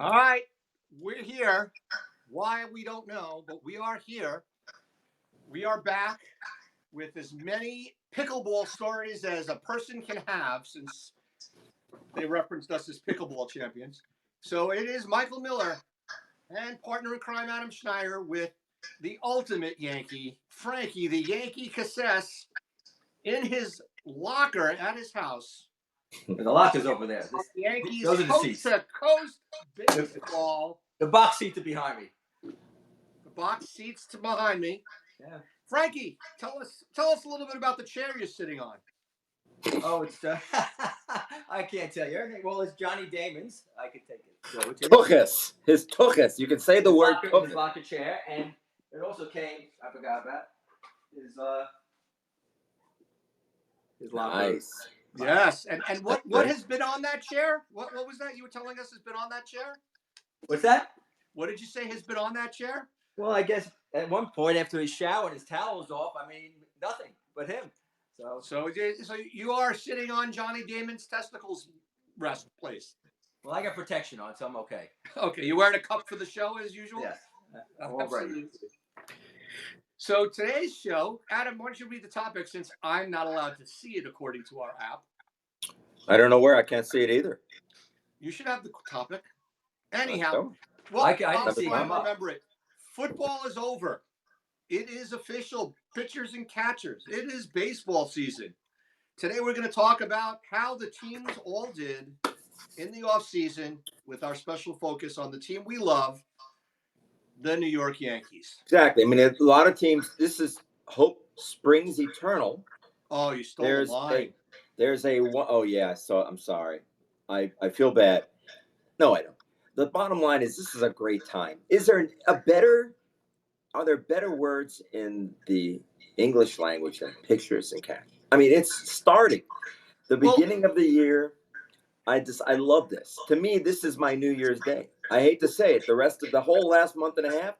All right, we're here. Why we don't know, but we are here. We are back with as many pickleball stories as a person can have, since they referenced us as pickleball champions. So it is Michael Miller and partner in crime Adam Schneider with the ultimate Yankee, Frankie, the Yankee Casses, in his locker at his house. The lockers over there. Yankees Those are the Coast seats. to Coast baseball. The box seats are behind me. The box seats to behind me. Yeah. Frankie, tell us a little bit about the chair you're sitting on. Oh, it's I can't tell you everything. Well, it's Johnny Damon's. I can take it. So it's Tuchus. His Tuchus. You can say the word his Tuchus. locker chair, and it also came. I forgot about his locker. Nice. Yes, and what has been on that chair? What was that you were telling us has been on that chair? What's that? What did you say has been on that chair? Well, I guess at one point after he showered, his towel was off. I mean, nothing but him. So you are sitting on Johnny Damon's testicles rest place. Well, I got protection on, so I'm okay. Okay, you wearing a cup for the show as usual? Yes, I'm all ready. So today's show, Adam, why don't you read the topic, since I'm not allowed to see it according to our app. I don't know where. I can't see it either. You should have the topic. Anyhow, well, I didn't see him remember it. Football is over. It is official. Pitchers and catchers. It is baseball season. Today we're going to talk about how the teams all did in the offseason, with our special focus on the team we love, the New York Yankees. Exactly. I mean, a lot of teams, this is hope springs eternal. Oh, you stole the line. Oh, yeah. So I'm sorry. I feel bad. No, I don't. The bottom line is this is a great time. Are there better words in the English language than pictures and catch? I mean, it's starting. The beginning of the year, I love this. To me, this is my New Year's Day. I hate to say it. The rest of the whole last month and a half,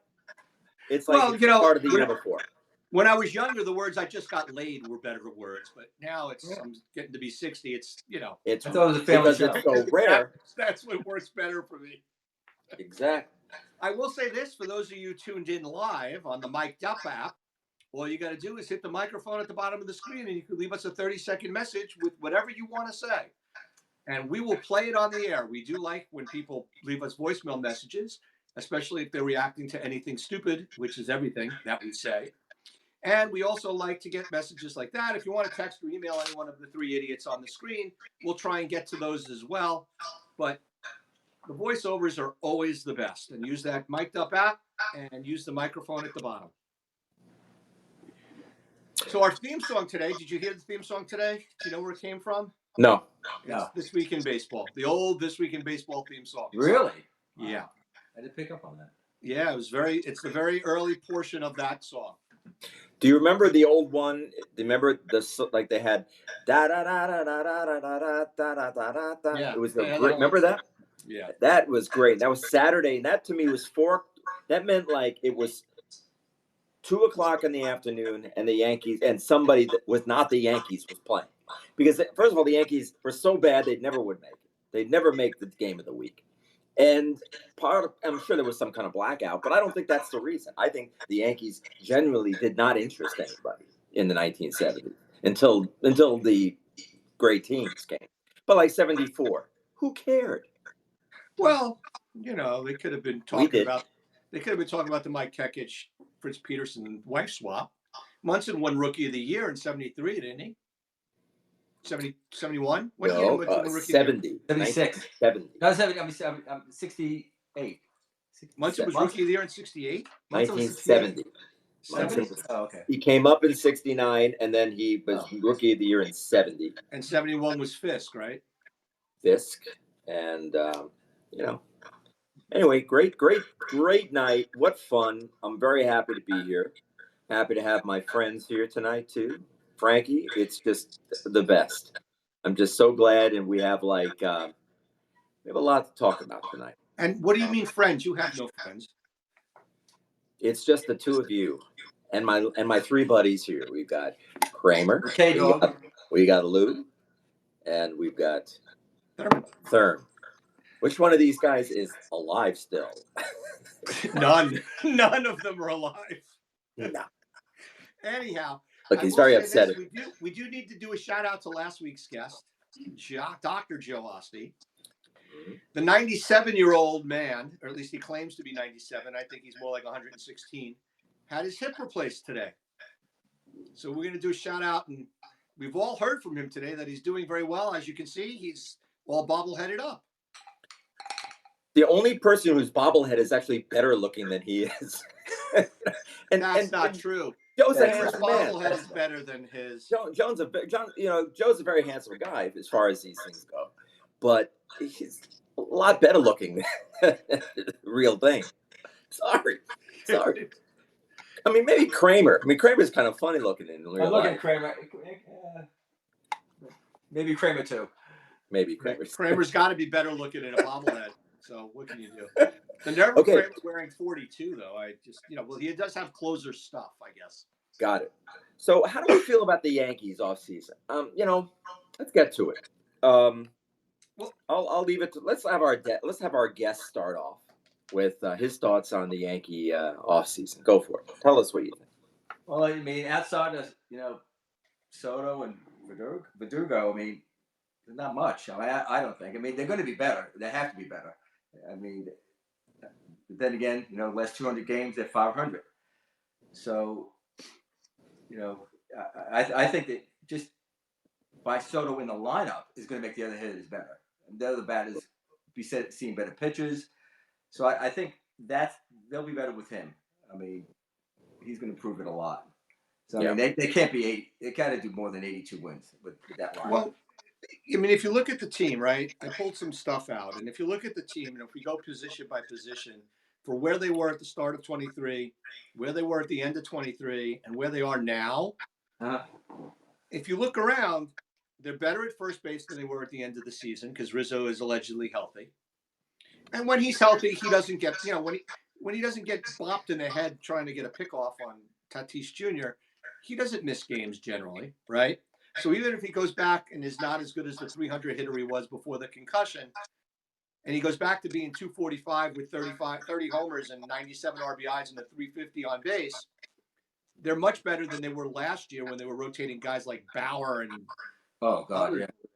it's like the start of the year before. When I was younger, the words "I just got laid" were better words, but now I'm getting to be 60. It's it's a family show. It's so rare. That's what works better for me. Exactly. I will say this for those of you tuned in live on the Mic'd Up app. All you got to do is hit the microphone at the bottom of the screen, and you can leave us a 30-second message with whatever you want to say, and we will play it on the air. We do like when people leave us voicemail messages, especially if they're reacting to anything stupid, which is everything that we say. And we also like to get messages like that. If you want to text or email any one of the three idiots on the screen, we'll try and get to those as well. But the voiceovers are always the best. And use that Mic'd Up app and use the microphone at the bottom. So our theme song today, did you hear the theme song today? Do you know where it came from? No. It's This Week in Baseball. The old This Week in Baseball theme song. Really? Yeah. I did pick up on that. Yeah, it's the very early portion of that song. Do you remember the old one? Do you remember like they had da da da da da da da da da da da? Yeah. It was great. Remember that? Yeah. That was great. That was Saturday, and that to me was 4. That meant like it was 2:00 in the afternoon, and the Yankees and somebody that was not the Yankees was playing. Because first of all, the Yankees were so bad they never would make it. They'd never make the game of the week. And I'm sure there was some kind of blackout, but I don't think that's the reason. I think the Yankees genuinely did not interest anybody in the 1970s until the great teams came. But like 74, who cared? Well, they could have been talking about the Mike Kekich, Fritz Peterson wife swap. Munson won Rookie of the Year in 73, didn't he? 70, 71? What year did Munson win Rookie 70. 76. 70. No, 70. I'm 68. Munson was Rookie of the Year in 68? 1970. Oh, okay. He came up in 69, and then he was Rookie of the Year in 70. And 71 was Fisk, right? Fisk. And, anyway, great night. What fun. I'm very happy to be here. Happy to have my friends here tonight, too. Frankie, it's just the best. I'm just so glad, and we have we have a lot to talk about tonight. And what do you mean friends? You have no friends. It's just the two of you and my 3 buddies here. We've got Kramer. We got Lou, and we've got Thurm. Which one of these guys is alive still? None of them are alive. No. Anyhow, Look, I he's will very say upset. this: we do need to do a shout out to last week's guest, Dr. Joe Osty. The 97-year-old man, or at least he claims to be 97. I think he's more like 116. Had his hip replaced today. So we're going to do a shout out, and we've all heard from him today that he's doing very well. As you can see, he's all bobbleheaded up. The only person whose bobblehead is actually better looking than he is. That's not true. Joe's a Joe's handsome man. bobblehead is better than his. Joe's a very handsome guy as far as these things go, but he's a lot better looking than the real thing. Sorry. I mean, maybe Kramer. I mean, Kramer's kind of funny looking in real life. I'm looking at Kramer. Maybe Kramer too. Maybe Kramer's. Kramer's got to be better looking in a bobblehead. So what can you do? The nerve of Kramer's wearing 42, though. I just, well, he does have closer stuff, I guess. Got it. So how do we feel about the Yankees offseason? Let's get to it. Well, I'll leave it to let's have our guest start off with his thoughts on the Yankee offseason. Go for it. Tell us what you think. Well, I mean, outside of Soto and Verdugo, I mean, there's not much. I mean, I don't think. I mean, they're going to be better. They have to be better. I mean, then again, last 200 games, they're 500. So, I think that just by Soto in the lineup is going to make the other hitters better. And the other batters be seeing better pitches. So I think they'll be better with him. I mean, he's going to prove it a lot. So I mean, they can't be 80. They got to do more than 82 wins with that lineup. Well, I mean, if you look at the team, right? I pulled some stuff out, and if you look at the team, if we go position by position, for where they were at the start of 23, where they were at the end of 23, and where they are now, if you look around, they're better at first base than they were at the end of the season because Rizzo is allegedly healthy. And when he's healthy, he doesn't get, when he doesn't get bopped in the head trying to get a pickoff on Tatis Jr., he doesn't miss games generally, right? So even if he goes back and is not as good as the 300 hitter he was before the concussion, and he goes back to being 245 with 30 homers and 97 RBIs and a 350 on base, they're much better than they were last year when they were rotating guys like Bauer and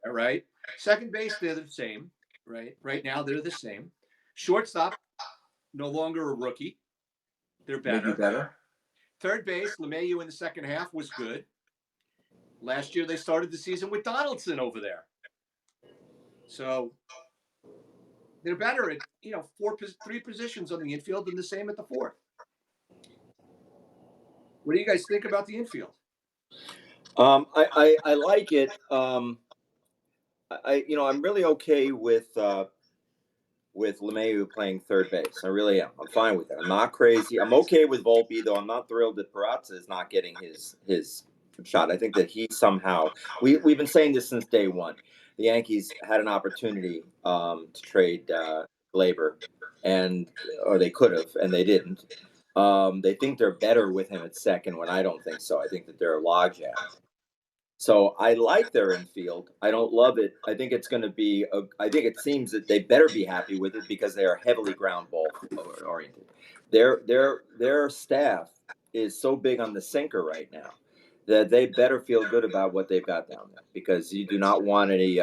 right? Second base, they're the same, right? Right now, they're the same. Shortstop, no longer a rookie. They're better. Maybe better. Third base, LeMahieu in the second half was good. Last year, they started the season with Donaldson over there. So they're better at, three positions on the infield and the same at the fourth. What do you guys think about the infield? I like it. I'm really okay with LeMahieu playing third base. I really am. I'm fine with that. I'm not crazy. I'm okay with Volpe, though. I'm not thrilled that Peraza is not getting his shot. I think that he somehow we've been saying this since day one. The Yankees had an opportunity to trade Gleyber, or they could have, and they didn't. They think they're better with him at second when I don't think so. I think that they're a logjam. So I like their infield. I don't love it. I think it's going to be. I think it seems that they better be happy with it because they are heavily ground ball oriented. Their staff is so big on the sinker right now that they better feel good about what they've got down there because you do not want any.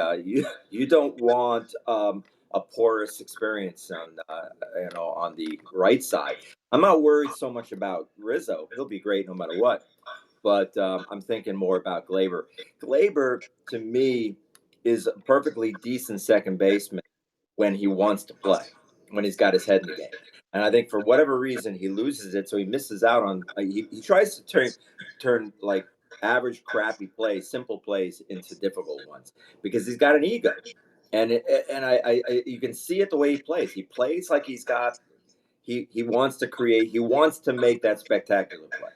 You don't want a porous experience on the right side. I'm not worried so much about Rizzo. He'll be great no matter what. But I'm thinking more about Gleyber. Gleyber, to me, is a perfectly decent second baseman when he wants to play, when he's got his head in the game. And I think for whatever reason, he loses it, so he misses out on he tries to turn like average, crappy plays, simple plays into difficult ones because he's got an ego. And I you can see it the way he plays. He plays like he wants to create, he wants to make that spectacular play.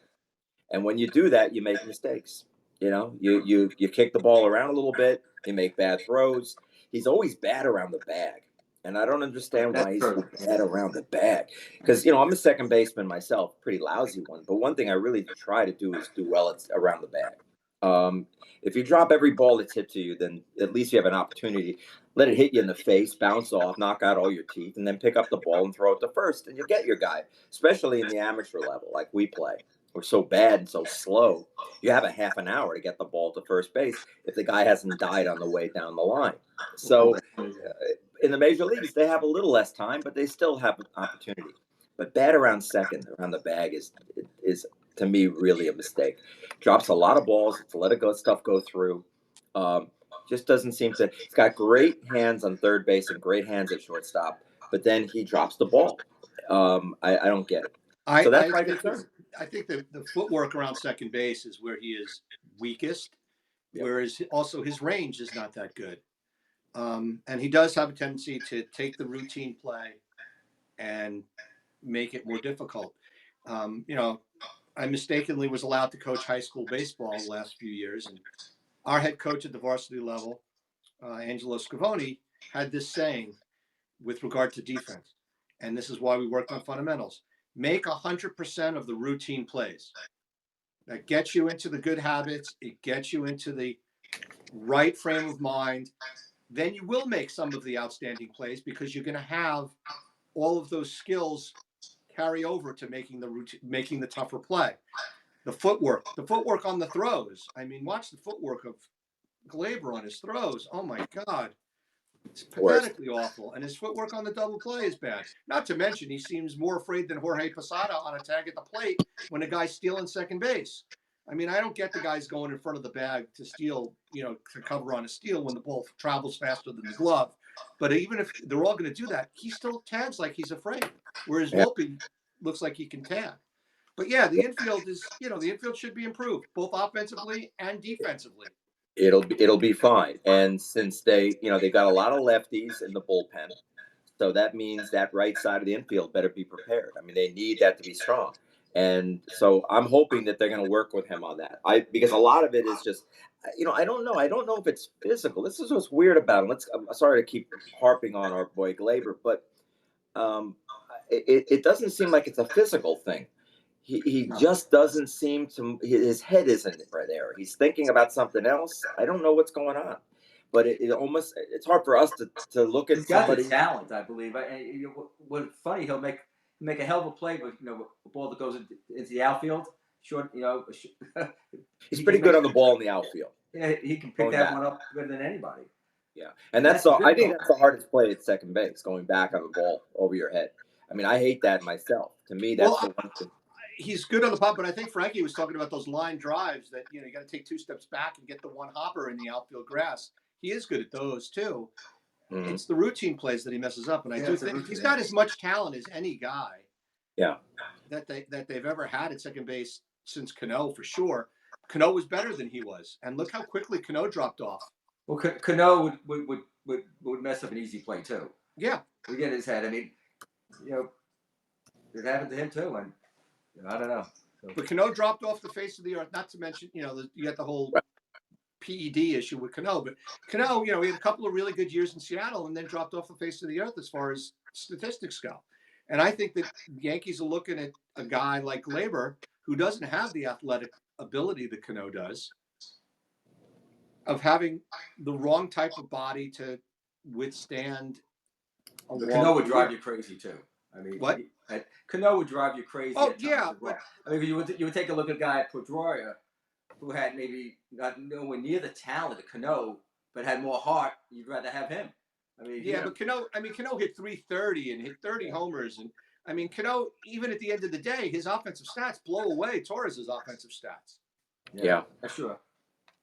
And when you do that, you make mistakes. You kick the ball around a little bit. You make bad throws. He's always bad around the bag. And I don't understand why he's so bad around the bag. Because, I'm a second baseman myself, pretty lousy one. But one thing I really try to do is do well around the bag. If you drop every ball that's hit to you, then at least you have an opportunity. Let it hit you in the face, bounce off, knock out all your teeth, and then pick up the ball and throw it to first, and you get your guy. Especially in the amateur level, like we play, we're so bad and so slow. You have a half an hour to get the ball to first base if the guy hasn't died on the way down the line. So in the major leagues, they have a little less time, but they still have an opportunity. But bad around second, around the bag is to me really a mistake. Drops a lot of balls. To let it go, stuff go through. Um, just doesn't seem to. He's got great hands on third base and great hands at shortstop, but then he drops the ball. I don't get it. So that's my concern. I think the footwork around second base is where he is weakest, Yep. whereas also his range is not that good. And he does have a tendency to take the routine play and make it more difficult. You know, I mistakenly was allowed to coach high school baseball the last few years, and our head coach at the varsity level, Angelo Scavone, had this saying with regard to defense, and this is why we worked on fundamentals: make 100% of the routine plays. That gets you into the good habits. It gets you into the right frame of mind. Then you will make some of the outstanding plays because you're going to have all of those skills carry over to making the tougher play. The footwork on the throws. I mean, watch the footwork of Glaber on his throws. Oh my God, it's pathetically awful. And his footwork on the double play is bad. Not to mention, he seems more afraid than Jorge Posada on a tag at the plate when a guy's stealing second base. I mean, I don't get the guys going in front of the bag to steal, to cover on a steal when the ball travels faster than the glove. But even if they're all going to do that, he still tags like he's afraid. Whereas Volpe looks like he can tag. But yeah, the infield should be improved, both offensively and defensively. It'll be fine. And since they got a lot of lefties in the bullpen, so that means that right side of the infield better be prepared. I mean, they need that to be strong. And so I'm hoping that they're going to work with him on that. Because a lot of it is just, I don't know. I don't know if it's physical. This is what's weird about him. I'm sorry to keep harping on our boy Glaber, but um, it doesn't seem like it's a physical thing. He just doesn't seem to. His head isn't right there. He's thinking about something else. I don't know what's going on, but it's hard for us to look at He's got somebody. the talent, I believe. What's funny, he'll make a hell of a play, but a ball that goes into the outfield, short. He's pretty good on the ball in the outfield. Yeah, he can pick that one up better than anybody. Yeah, and I think that's the hardest play at second base, going back on the ball over your head. I mean, I hate that myself. To me, that's the one thing. He's good on the pop, but I think Frankie was talking about those line drives that you got to take two steps back and get the one hopper in the outfield grass. He is good at those too. Mm-hmm. It's the routine plays that he messes up, and I do think he's got as much talent as any guy. Yeah, that they've ever had at second base since Cano, for sure. Cano was better than he was, and look how quickly Cano dropped off. Well, Cano would mess up an easy play too. Yeah, we get his head. I mean, it happened to him too, and I don't know. So. But Cano dropped off the face of the earth. Not to mention, you got the whole PED issue with Cano. But Cano, he had a couple of really good years in Seattle, and then dropped off the face of the earth as far as statistics go. And I think that the Yankees are looking at a guy like Glaber, who doesn't have the athletic ability that Cano does, of having the wrong type of body to withstand. Cano would drive you crazy too. I mean, what? Cano would drive you crazy. Oh yeah, but I mean, you would take a look at a guy at Pedroia, who had maybe not nowhere near the talent of Cano, but had more heart. You'd rather have him. I mean, but Cano hit 330 and hit 30 homers, and I mean, Cano, even at the end of the day, his offensive stats blow away Torres's offensive stats. Yeah, sure.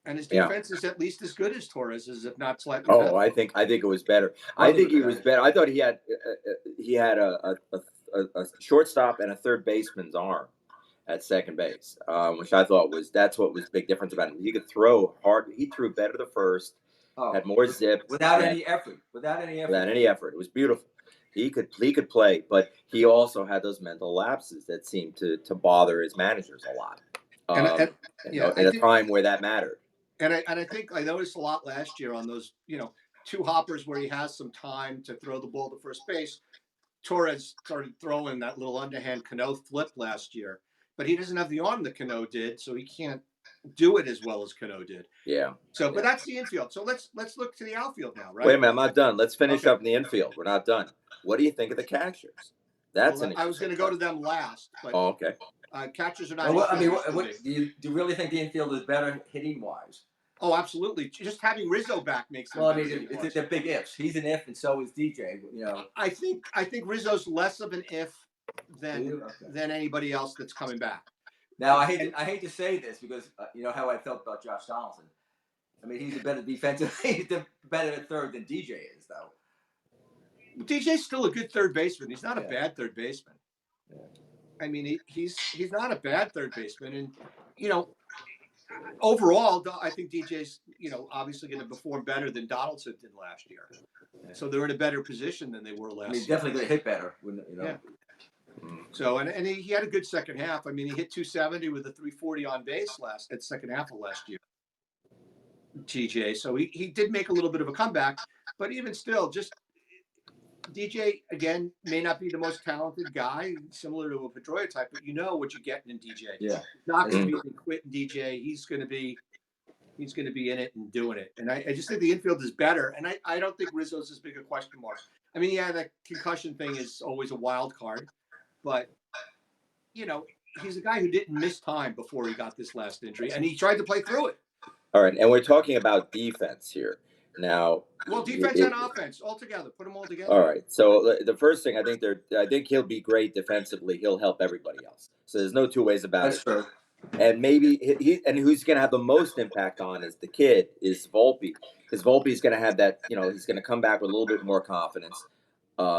And his defense is at least as good as Torres's, if not slightly better. Oh, I think it was better. I think he was better. I thought he had a shortstop and a third baseman's arm at second base, which I thought that's what was the big difference about him. He could throw hard. He threw better the first. Had more zip without any effort. It was beautiful. He could play, but he also had those mental lapses that seemed to bother his managers a lot. At a time where that mattered. And I think I noticed a lot last year on those, two hoppers where he has some time to throw the ball to first base. Torres started throwing that little underhand Cano flip last year, but he doesn't have the arm that Cano did, so he can't do it as well as Cano did. Yeah. So, but that's the infield. So let's look to the outfield now, right? Wait a minute, I'm not done. Let's finish Okay. up in the infield. We're not done. What do you think of the catchers? That's Well, an I was interesting going to go to question. them last, but Oh, okay. catchers are not. Well, I mean, infielders to me. do you really think the infield is better hitting wise? Oh, absolutely. Just having Rizzo back makes them. Well, I better mean, hitting-wise. they're big ifs. He's an if, and so is DJ. You know, I think Rizzo's less of an if Okay. than anybody else that's coming back. Now I hate to say this because you know how I felt about Josh Donaldson. I mean, he's a better defensive, he's better at third than DJ is, though. DJ's still a good third baseman. He's not a Yeah. bad third baseman. Yeah. I mean, he's not a bad third baseman, and you know, overall, I think DJ's obviously going to perform better than Donaldson did last year. Yeah. So they're in a better position than they were last. I mean, he's year. definitely going to hit better, you know. Yeah. So and he had a good second half. I mean, he hit 270 with a 340 on base at second half of last year. TJ, so he did make a little bit of a comeback, but even still, just DJ again may not be the most talented guy, similar to a Pedroia type, but you know what you're getting in DJ. Yeah, He's not going to be quitting DJ. He's going to be in it and doing it. And I just think the infield is better. And I don't think Rizzo's as big a question mark. I mean, yeah, that concussion thing is always a wild card, but he's a guy who didn't miss time before he got this last injury, and he tried to play through it. All right, and we're talking about defense here now. Well, defense and offense all together. Put them all together. All right. So the first thing I think he'll be great defensively. He'll help everybody else. So there's no two ways about that's it. true. And maybe who's going to have the most impact on is Volpe, because Volpe is going to have that. He's going to come back with a little bit more confidence.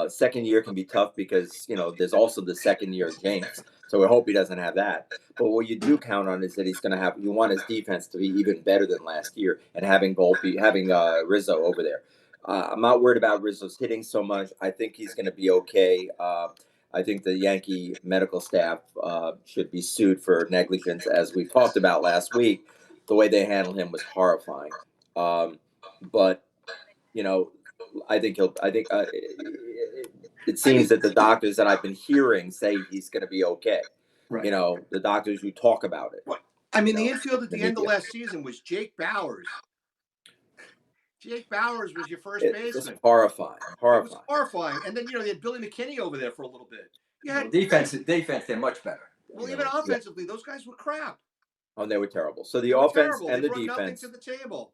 Second year can be tough because there's also the second year jinx. So we hope he doesn't have that. But what you do count on is that he's going to have. You want his defense to be even better than last year, and having Rizzo over there. I'm not worried about Rizzo's hitting so much. I think he's going to be okay. I think the Yankee medical staff should be sued for negligence, as we talked about last week. The way they handled him was horrifying. But I think it seems that the doctors that I've been hearing say he's going to be okay. Right. The doctors who talk about it. I mean, the infield at the end of last season was Jake Bowers. Jake Bowers was your first baseman. It's horrifying. It was horrifying. And then, they had Billy McKinney over there for a little bit. Defense, they're much better. Well, even offensively, those guys were crap. Oh, they were terrible. So the offense and the brought defense. nothing to the table.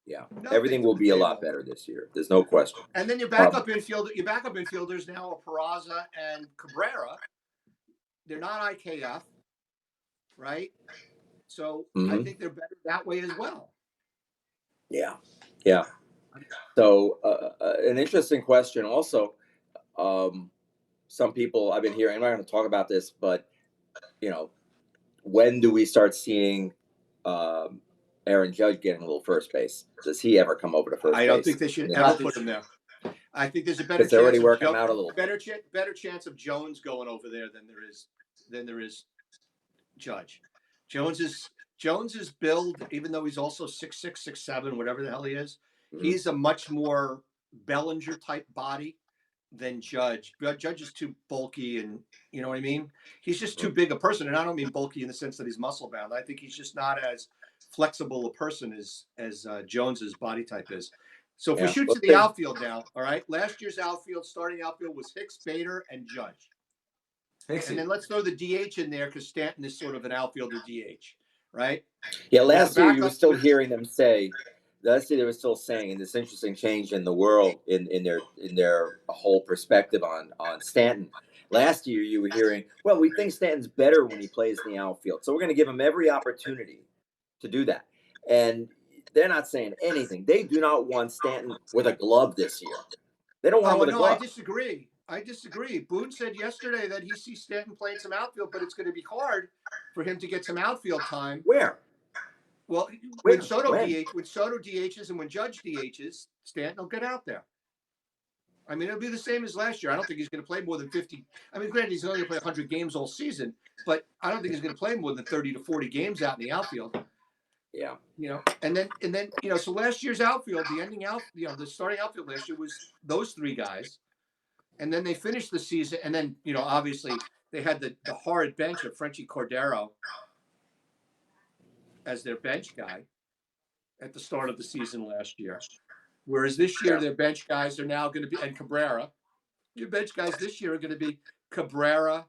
Yeah, everything will be a lot better this year. There's no question. And then your backup infielders now are Peraza and Cabrera. They're not IKF, right? So I think they're better that way as well. Yeah. So an interesting question also. Some people I've been hearing, I'm not going to talk about this, but when do we start seeing Aaron Judge getting a little first base? Does he ever come over to first base? I don't think they should ever put him there. I think there's a better chance. They're already working him out a little. Better chance of Jones going over there than there is Judge. Jones's build, even though he's also 6'6", 6'7", whatever the hell he is, he's a much more Bellinger type body than Judge. Judge is too bulky, and you know what I mean? He's just too big a person. And I don't mean bulky in the sense that he's muscle bound. I think he's just not as flexible a person as Jones's body type is. So if we shoot to the outfield now, all right, last year's starting outfield was Hicks, Bader, and Judge. And then let's throw the DH in there because Stanton is sort of an outfielder DH, right? Yeah, last year you were still hearing them say. Last year they were still saying, and this interesting change in the world in their whole perspective on Stanton. Last year you were hearing, well, we think Stanton's better when he plays in the outfield, so we're going to give him every opportunity to do that. And they're not saying anything. They do not want Stanton with a glove this year. They don't want him with a glove. I disagree. Boone said yesterday that he sees Stanton playing some outfield, but it's going to be hard for him to get some outfield time. Where? Well, when Soto DHs and when Judge DHs, Stanton will get out there. I mean, it'll be the same as last year. I don't think he's going to play more than 50. I mean, granted, he's only going to play 100 games all season, but I don't think he's going to play more than 30 to 40 games out in the outfield. Yeah. And then so last year's outfield, the starting outfield last year was those three guys. And then they finished the season, and then, obviously they had the horrid bench of Frenchie Cordero. as their bench guy at the start of the season last year. Whereas this year, their bench guys are now going to be, and Cabrera, your bench guys this year are going to be Cabrera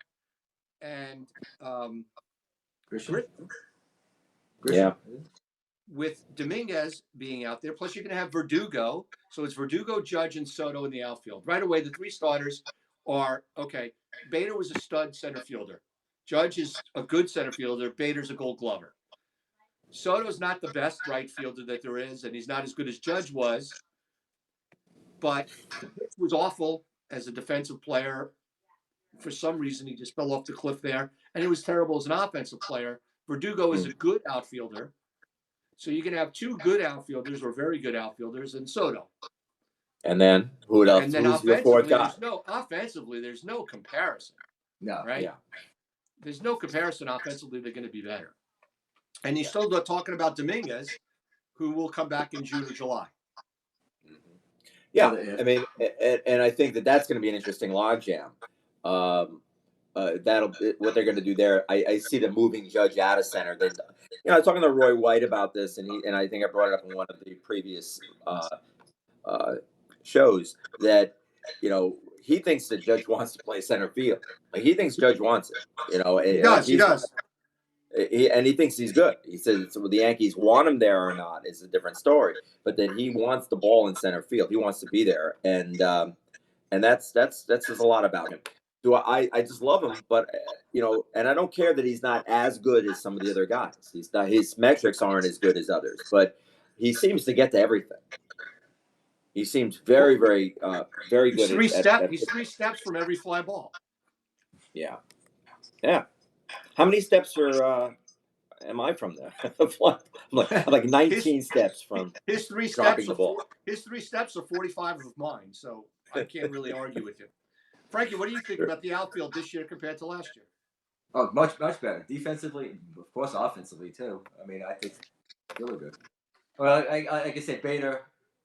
and Grisham. Yeah. with Dominguez being out there. Plus, you're going to have Verdugo. So it's Verdugo, Judge, and Soto in the outfield. Right away, the three starters are, okay, Bader was a stud center fielder. Judge is a good center fielder. Bader's a Gold Glover. Soto's not the best right fielder that there is, and he's not as good as Judge was. But the pitch was awful as a defensive player. For some reason, he just fell off the cliff there. And he was terrible as an offensive player. Verdugo is a good outfielder. So you can have two good outfielders or very good outfielders and Soto. And then who else? And then Who's your fourth guy? There's no comparison. No. Right? Yeah. There's no comparison offensively. They're going to be better. And you're still talking about Dominguez, who will come back in June or July. Yeah, I mean, and I think that's going to be an interesting logjam. That'll what they're going to do there. I see them moving Judge out of center. Then, I was talking to Roy White about this, and I think I brought it up in one of the previous shows that he thinks that Judge wants to play center field. Like he thinks Judge wants it. He does. And he thinks he's good. He says the Yankees want him there or not is a different story. But then he wants the ball in center field. He wants to be there, and that says a lot about him. I just love him, but and I don't care that he's not as good as some of the other guys. He's not, his metrics aren't as good as others, but he seems to get to everything. He seems very, very, very good. He's 3 steps from every fly ball. Yeah. How many steps am I from there? I'm like 19 steps from his 3 dropping steps. The ball. His 3 steps are 45 of mine, so I can't really argue with you. Frankie, what do you think about the outfield this year compared to last year? Oh, much better defensively, of course, offensively too. I mean, I think really good. Well, like I said, Bader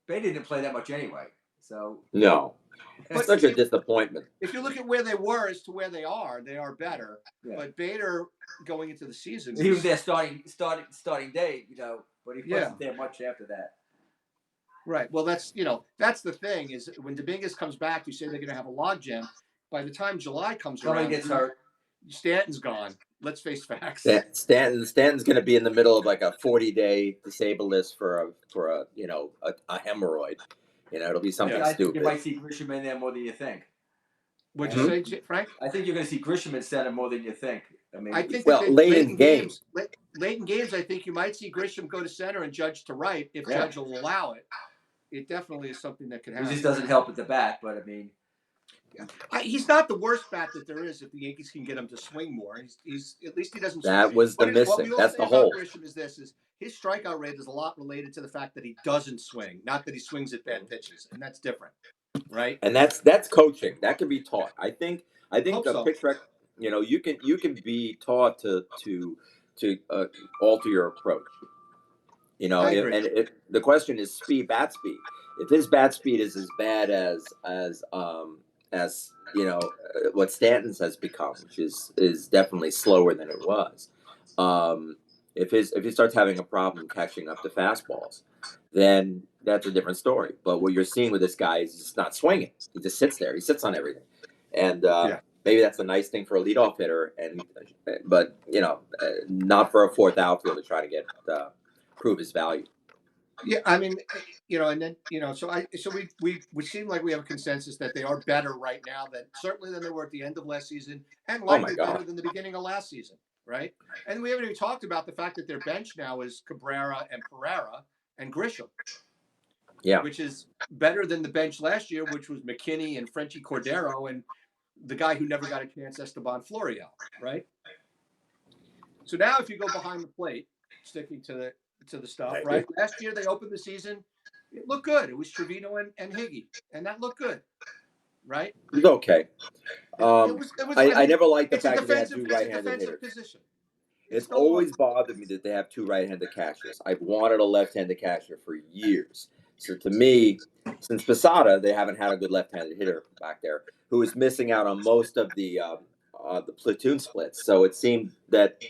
didn't play that much anyway, so no. It's such a disappointment. If you look at where they were as to where they are better. Yeah. But Bader going into the season, he was there starting day, but he wasn't there much after that. Right. Well, that's the thing is when Dominguez comes back, you say they're going to have a logjam. By the time July comes around, somebody gets hurt. Stanton's gone. Let's face facts. Stanton's going to be in the middle of like a 40-day disabled list for a hemorrhoid. It'll be something stupid. You might see Grisham in there more than you think. What'd you say, Frank? I think you're going to see Grisham in center more than you think. I mean, late in games, I think you might see Grisham go to center and Judge to right if Judge will allow it. It definitely is something that could happen. It just doesn't help at the bat, but I mean, he's not the worst bat that there is. If the Yankees can get him to swing more, he's at least he doesn't. That was the missing. That's the whole. Grisham is his strikeout rate is a lot related to the fact that he doesn't swing, not that he swings at bad pitches, and that's different, right? And that's coaching. That can be taught. I think the pitch rec. You can be taught to alter your approach. The question is bat speed. If his bat speed is as bad as what Stanton's has become, which is definitely slower than it was. If he starts having a problem catching up to fastballs, then that's a different story. But what you're seeing with this guy is he's just not swinging. He just sits there. He sits on everything, and maybe that's a nice thing for a leadoff hitter, but not for a fourth outfielder to try to get prove his value. Yeah, I mean, and then so we seem like we have a consensus that they are better right now than they were at the end of last season, and likely better than the beginning of last season, right? And we haven't even talked about the fact that their bench now is Cabrera and Pereira and Grisham, which is better than the bench last year, which was McKinney and Frenchie Cordero and the guy who never got a chance, Esteban Florial, right? So now, if you go behind the plate, sticking to the stuff, right? Last year they opened the season, it looked good. It was Trevino and Higgy, and that looked good, right? It was okay. I never liked the fact that they had two right-handed hitters. Position. It's always bothered me that they have two right-handed catchers. I've wanted a left-handed catcher for years. So to me, since Posada, they haven't had a good left-handed hitter back there who is missing out on most of the platoon splits. So it seemed that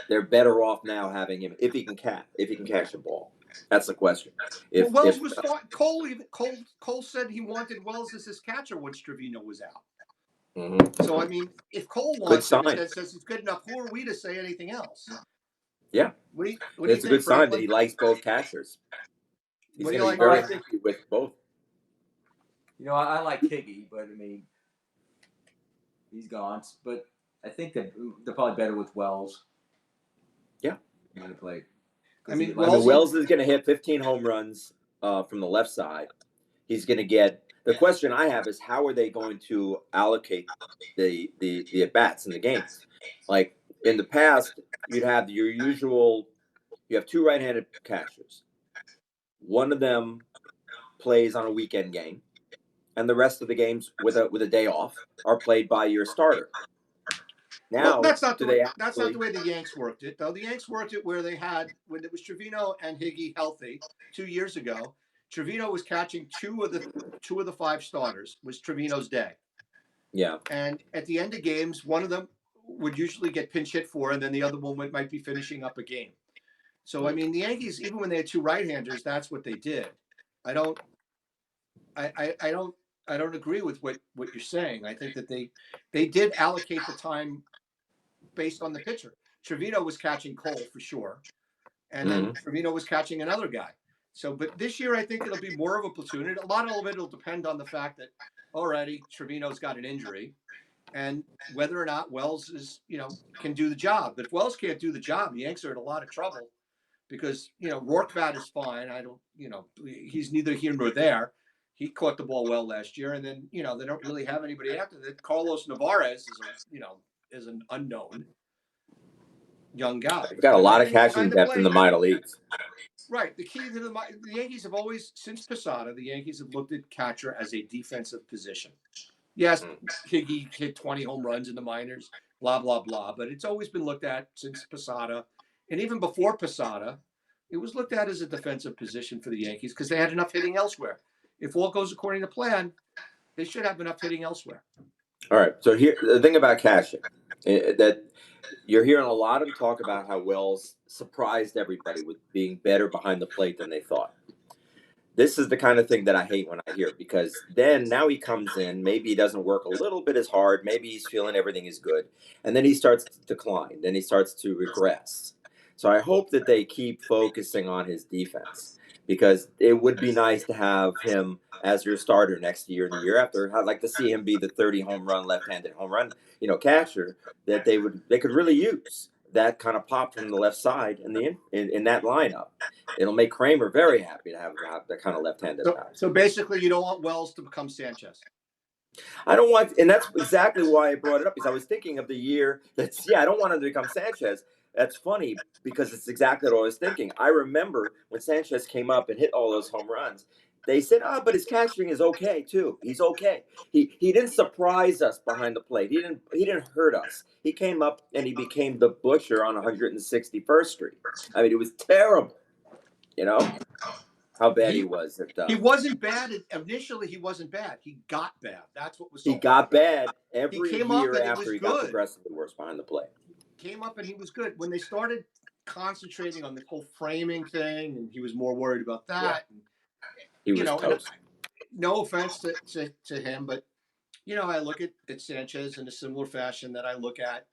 they're better off now having him if he can catch the ball. That's the question. Well, Wells was fine. Cole said he wanted Wells as his catcher once Trevino was out. Mm-hmm. So I mean, if Cole wants him and says it's good enough, who are we to say anything else? Yeah, what do you it's a think, good sign Franklin? that he likes both catchers. He's What do going you to be like, very picky with both. You know, I like Higgy, but I mean, he's gone. But I think that they're probably better with Wells. Yeah, on the plate. I mean, Wells is going to hit 15 home runs from the left side. He's going to get. The question I have is how are they going to allocate the at bats in the games? Like in the past, you'd have your usual. You have two right-handed catchers. One of them plays on a weekend game, and the rest of the games with a day off are played by your starter. Now, well, that's not the way the Yanks worked it, though. The Yanks worked it where they had, when it was Trevino and Higgy healthy 2 years ago, Trevino was catching two of the five starters. Was Trevino's day. Yeah. And at the end of games, one of them would usually get pinch hit for, and then the other one might be finishing up a game. So I mean, the Yankees, even when they had two right-handers, that's what they did. I don't agree with what you're saying. I think that they did allocate the time based on the pitcher. Trevino was catching Cole for sure, and then Trevino was catching another guy. So, but this year I think it'll be more of a platoon. A lot of it will depend on the fact that already Trevino's got an injury, and whether or not Wells can do the job. But if Wells can't do the job, the Yanks are in a lot of trouble because Rortvedt is fine. He's neither here nor there. He caught the ball well last year, and then they don't really have anybody after that. Carlos Navarez is an unknown young guy. They've got a lot of catching depth in the minor leagues. Right. The key to the Yankees have always, since Posada, the Yankees have looked at catcher as a defensive position. Yes, Higgy hit 20 home runs in the minors, blah, blah, blah. But it's always been looked at since Posada. And even before Posada, it was looked at as a defensive position for the Yankees because they had enough hitting elsewhere. If all goes according to plan, they should have enough hitting elsewhere. All right. So here, the thing about catching, that you're hearing a lot of talk about how Wells surprised everybody with being better behind the plate than they thought. This is the kind of thing that I hate when I hear it because then now he comes in, maybe he doesn't work a little bit as hard, maybe he's feeling everything is good, and then he starts to decline, then he starts to regress. So I hope that they keep focusing on his defense because it would be nice to have him as your starter next year and the year after. I'd like to see him be the 30 home run, left-handed home run, catcher that they could really use that kind of pop from the left side in that lineup. It'll make Kramer very happy to have that kind of left-handed guy. So basically, you don't want Wells to become Sanchez. I don't want, and that's exactly why I brought it up because I was thinking of the year I don't want him to become Sanchez. That's funny because it's exactly what I was thinking. I remember when Sanchez came up and hit all those home runs, they said, but his catching is okay too. He's okay. He didn't surprise us behind the plate. He didn't hurt us. He came up and he became the butcher on 161st Street. I mean, it was terrible. How bad he was. He wasn't bad. Initially, he wasn't bad. He got bad. That's what was so He got bad every year after he got progressively worse behind the plate. Came up and he was good. When they started concentrating on the whole framing thing, and he was more worried about that. Yeah. He was toast. No offense to him, but I look at Sanchez in a similar fashion that I look at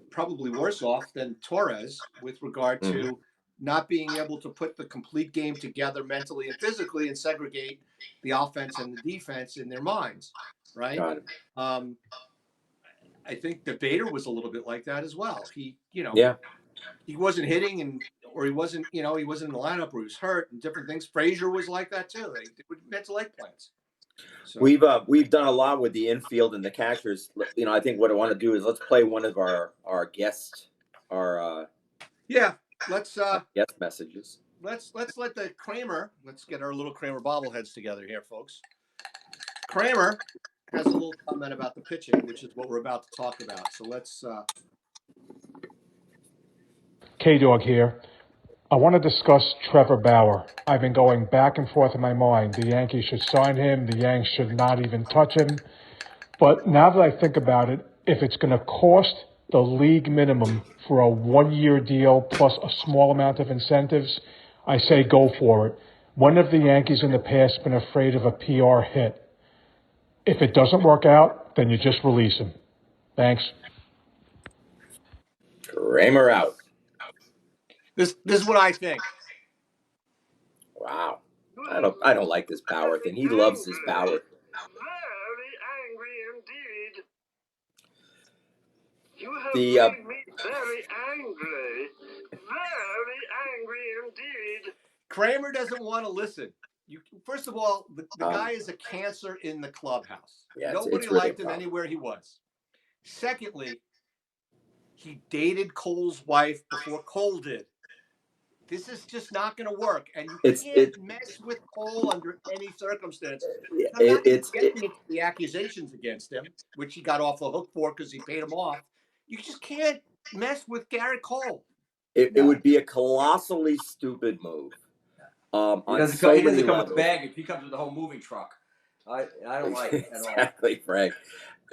probably worse off than Torres with regard to not being able to put the complete game together mentally and physically and segregate the offense and the defense in their minds, right? Got it. I think the Bader was a little bit like that as well. He wasn't hitting or he wasn't in the lineup or he was hurt and different things. Frazier was like that too. They would mental eggplants. So. We've done a lot with the infield and the catchers. I think what I want to do is let's play one of our guests, let's guest messages. Let's let the Kramer. Let's get our little Kramer bobbleheads together here, folks. Kramer has a little comment about the pitching, which is what we're about to talk about. So let's. K-Dog here. I want to discuss Trevor Bauer. I've been going back and forth in my mind. The Yankees should sign him. The Yanks should not even touch him. But now that I think about it, if it's going to cost the league minimum for a 1-year deal plus a small amount of incentives, I say go for it. When have the Yankees in the past been afraid of a PR hit? If it doesn't work out, then you just release him. Thanks. Kramer out. This is what I think. Wow. I don't like this Bauer thing. He loves his Bauer. Very angry indeed. You have made me very angry. Very angry indeed. Kramer doesn't want to listen. First of all, the guy is a cancer in the clubhouse. Yeah, Nobody it's really liked him anywhere he was. Secondly, he dated Cole's wife before Cole did. This is just not going to work, and you can't mess with Cole under any circumstance. I'm not going to get into the accusations against him, which he got off the hook for because he paid him off. You just can't mess with Garrett Cole. It would be a colossally stupid move. He doesn't come with the baggage. He comes with the whole moving truck. I don't like it at all. Exactly, Frank.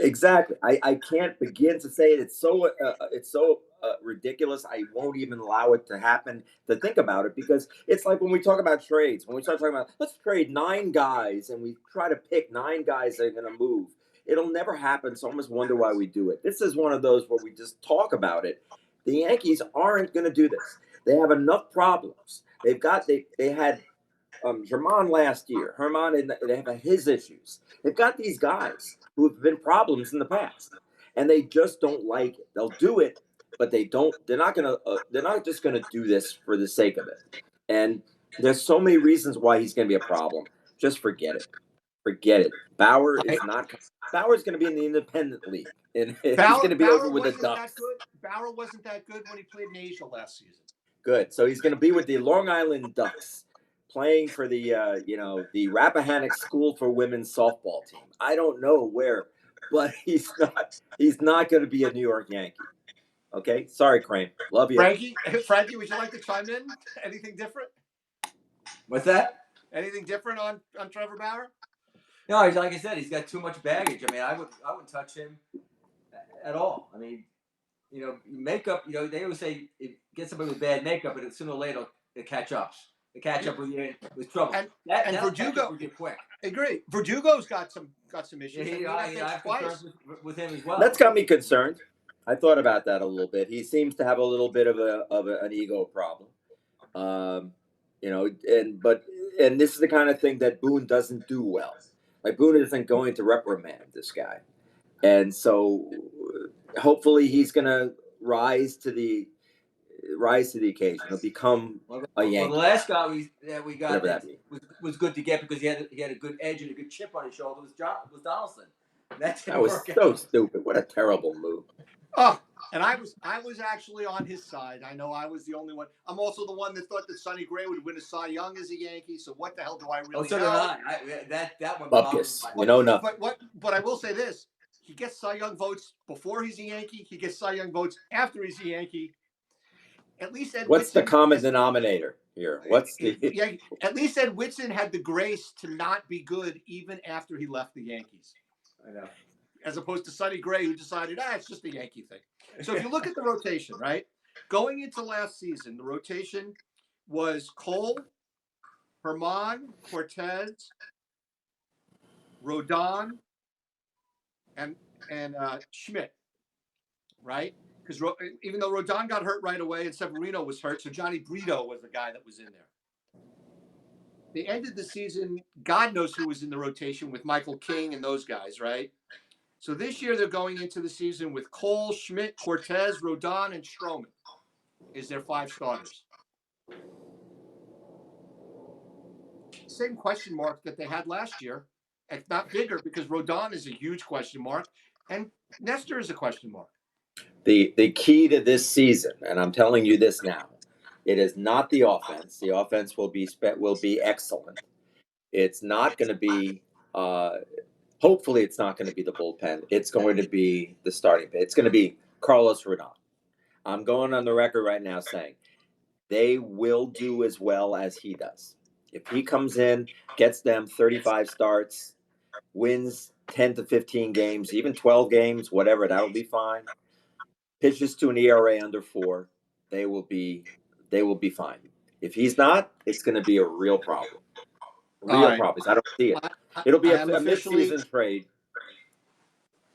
Exactly. I can't begin to say it. It's so ridiculous. I won't even allow it to happen to think about it, because it's like when we talk about trades, when we start talking about let's trade 9 guys and we try to pick 9 guys that are going to move. It'll never happen. So I almost wonder why we do it. This is one of those where we just talk about it. The Yankees aren't going to do this. They have enough problems. They had German last year. Herman, and they have his issues. They've got these guys who have been problems in the past, and they just don't like it. They'll do it, but they don't. They're not gonna. They're not just gonna do this for the sake of it. And there's so many reasons why he's gonna be a problem. Just forget it. Forget it. Bauer is not. Bauer's gonna be in the independent league, and he's gonna be over with the Ducks. Bauer wasn't that good when he played in Asia last season. Good. So he's gonna be with the Long Island Ducks, playing for the the Rappahannock School for Women's softball team. I don't know where, but he's not going to be a New York Yankee. Okay, sorry, Crane. Love you, Frankie. Would you like to chime in? Anything different? What's that? Anything different on Trevor Bauer? No, like I said, he's got too much baggage. I mean, I wouldn't touch him at all. I mean, makeup. They always say get somebody with bad makeup, but sooner or later it catch up. The catch up with trouble. And Verdugo would get quick. Agree. Verdugo's got some issues. I have concerns with him as well. That's got me concerned. I thought about that a little bit. He seems to have a little bit of an ego problem. And this is the kind of thing that Boone doesn't do well. Like, Boone isn't going to reprimand this guy, and so hopefully he's going to rise to the occasion. He'll become a Yankee. Well, the last guy we got was good to get because he had a good edge and a good chip on his shoulder. Was Donaldson. That was so stupid. What a terrible move. Oh, and I was actually on his side. I know I was the only one. I'm also the one that thought that Sonny Gray would win a Cy Young as a Yankee. So what the hell do I really know? So did I. That one. Bupkis. Nothing. But I will say this: he gets Cy Young votes before he's a Yankee. He gets Cy Young votes after he's a Yankee. At least what's the common denominator here? At least Ed Whitson had the grace to not be good even after he left the Yankees. I know. As opposed to Sonny Gray, who decided, it's just a Yankee thing. So if you look at the rotation, right? Going into last season, the rotation was Cole, Herman, Cortez, Rodon, and Schmidt, right? Because even though Rodon got hurt right away and Severino was hurt, so Johnny Brito was the guy that was in there. They ended the season, God knows who was in the rotation with Michael King and those guys, right? So this year they're going into the season with Cole, Schmidt, Cortez, Rodon, and Stroman is their 5 starters. Same question mark that they had last year, if not bigger, because Rodon is a huge question mark, and Nestor is a question mark. The key to this season, and I'm telling you this now, it is not the offense. The offense will be excellent. It's not going to be. Hopefully, it's not going to be the bullpen. It's going to be the starting pitch. It's going to be Carlos Rodon. I'm going on the record right now saying they will do as well as he does. If he comes in, gets them 35 starts, wins 10 to 15 games, even 12 games, whatever, that'll be fine. pitches to an ERA under 4, they will be fine. If he's not, it's going to be a real problem. Real right. problem. I don't see it. I, It'll be I a am officially. mid-season trade.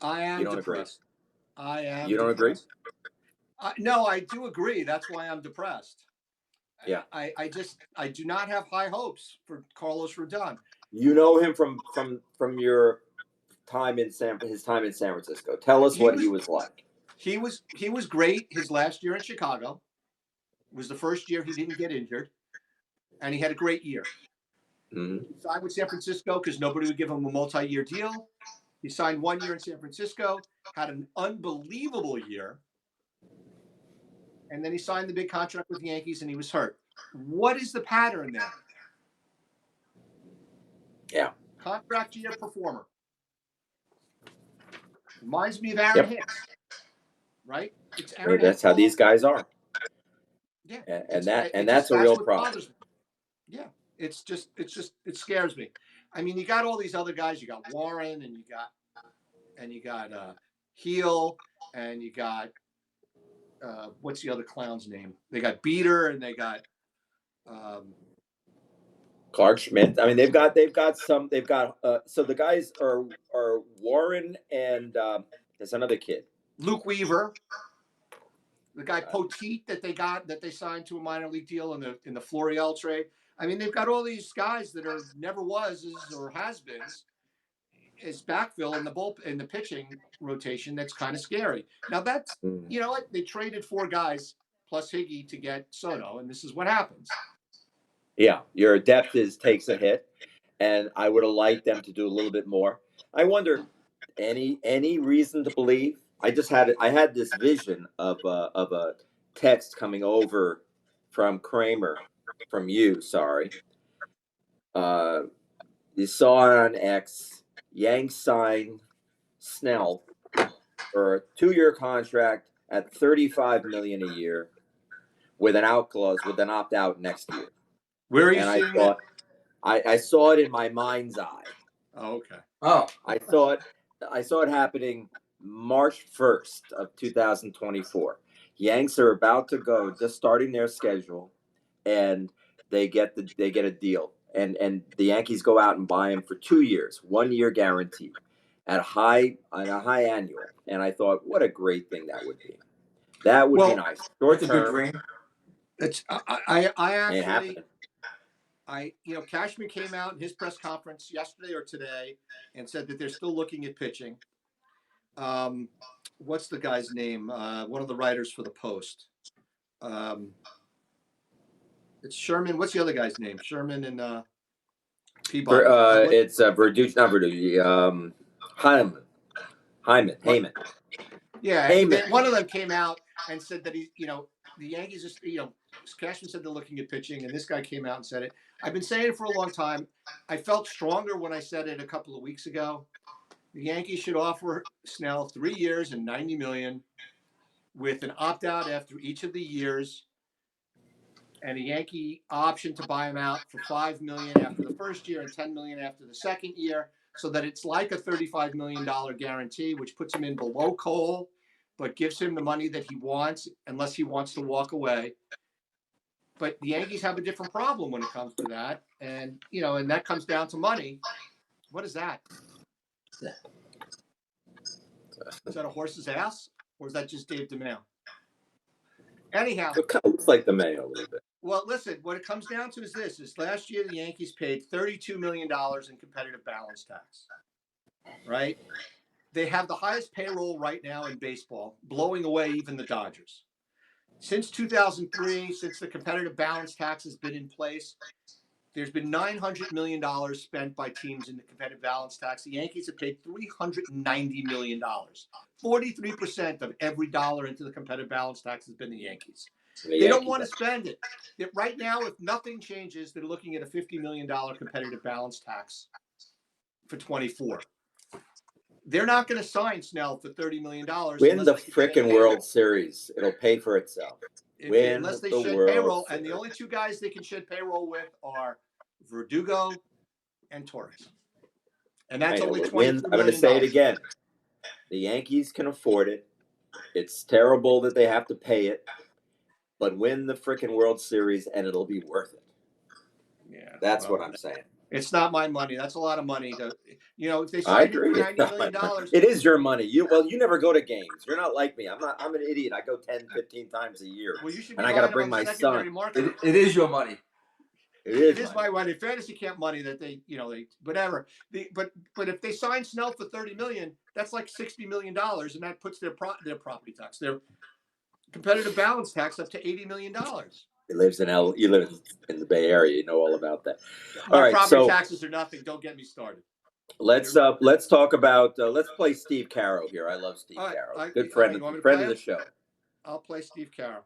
I am You don't agree? depressed. I am. You don't agree? depressed. No, I do agree. That's why I'm depressed. Yeah. I do not have high hopes for Carlos Rodon. You know him from your time in his time in San Francisco. Tell us what he was like. He was great his last year in Chicago. It was the first year he didn't get injured, and he had a great year. Mm-hmm. He signed with San Francisco because nobody would give him a multi-year deal. He signed 1 year in San Francisco, had an unbelievable year, and then he signed the big contract with the Yankees, and he was hurt. What is the pattern there? Yeah. Contract year performer. Reminds me of Aaron Hicks, right? It's Aaron That's Hicks. how these guys are. Yeah, and that's a real problem. Yeah, it scares me. I mean, you got all these other guys. You got Warren, and you got Heel, and you got what's the other clown's name? They got Beater, and they got Clark Schmidt. I mean, they've got so the guys are Warren and there's another kid, Luke Weaver, the guy Poteet that they signed to a minor league deal in the Florial trade. I mean, they've got all these guys that are never was or has-beens as backfill in the pitching rotation. That's kind of scary. Now that's you know what, they traded 4 guys plus Higgy to get Soto, and this is what happens. Yeah, your depth takes a hit, and I would have liked them to do a little bit more. I wonder, any reason to believe? I had this vision of a text coming over from Kramer, from you. Sorry, you saw it on X. Yanks signed Snell for a 2-year contract at $35 million a year, with an out clause, with an opt out next year. Where are you seeing that? I saw it in my mind's eye. Oh, okay. Oh, I saw it happening March 1st of 2024. Yanks are about to go, just starting their schedule, and they get a deal, and the Yankees go out and buy him for 2 years, 1 year guarantee, at a high annual. And I thought, what a great thing that would be. That would be nice. Short term. Good dream. It's I actually. Happening. Cashman came out in his press conference yesterday or today and said that they're still looking at pitching. What's the guy's name? One of the writers for the Post. It's Sherman. What's the other guy's name? Sherman and Peabody. It's Verducci, not Verducci. Heyman. Yeah, Heyman. One of them came out and said that the Yankees just, Cashman said they're looking at pitching, and this guy came out and said it. I've been saying it for a long time. I felt stronger when I said it a couple of weeks ago. The Yankees should offer Snell 3 years and $90 million, with an opt-out after each of the years, and a Yankee option to buy him out for $5 million after the first year and $10 million after the second year, so that it's like a $35 million guarantee, which puts him in below Cole, but gives him the money that he wants, unless he wants to walk away. But the Yankees have a different problem when it comes to that, and that comes down to money. What is that? Is that a horse's ass, or is that just Dave DeMaio? Anyhow, It kind of looks like the Mayo a little bit. Well, listen, what it comes down to is this: last year the Yankees paid $32 million in competitive balance tax. Right? They have the highest payroll right now in baseball, blowing away even the Dodgers. Since 2003, since the competitive balance tax has been in place, there's been $900 million spent by teams in the competitive balance tax. The Yankees have paid $390 million. 43% of every dollar into the competitive balance tax has been the Yankees. They don't want to spend it. Right now, if nothing changes, they're looking at a $50 million competitive balance tax for 24. They're not going to sign Snell for $30 million. Win the frickin' World Series. It'll pay for itself. Unless they shed payroll. And the only 2 guys they can shed payroll with are Verdugo and Torres. And that's only $22 million. I'm going to say it again. The Yankees can afford it. It's terrible that they have to pay it, but win the freaking World Series and it'll be worth it. Yeah, That's well, what I'm saying. it's not my money. That's a lot of money to, if they I signed him agree. for It's $90 not my million. money. It is your money. You never go to games. You're not like me. I'm an idiot. I go 10, 15 times a year. Well, you should be And I got to buying him bring on the my secondary son. market. It is your money. It It is is my money, fantasy camp money that they whatever. But if they sign Snell for $30 million, that's like $60 million, and that puts their property tax, their competitive balance tax up to $80 million. He lives in You live in the Bay Area. You know all about that. My All right, property so taxes are nothing. Don't get me started. let's talk about let's play Steve Caro here. I love Steve All right, Caro. Good friend, you want me to friend play of the him? show. I'll play Steve Caro.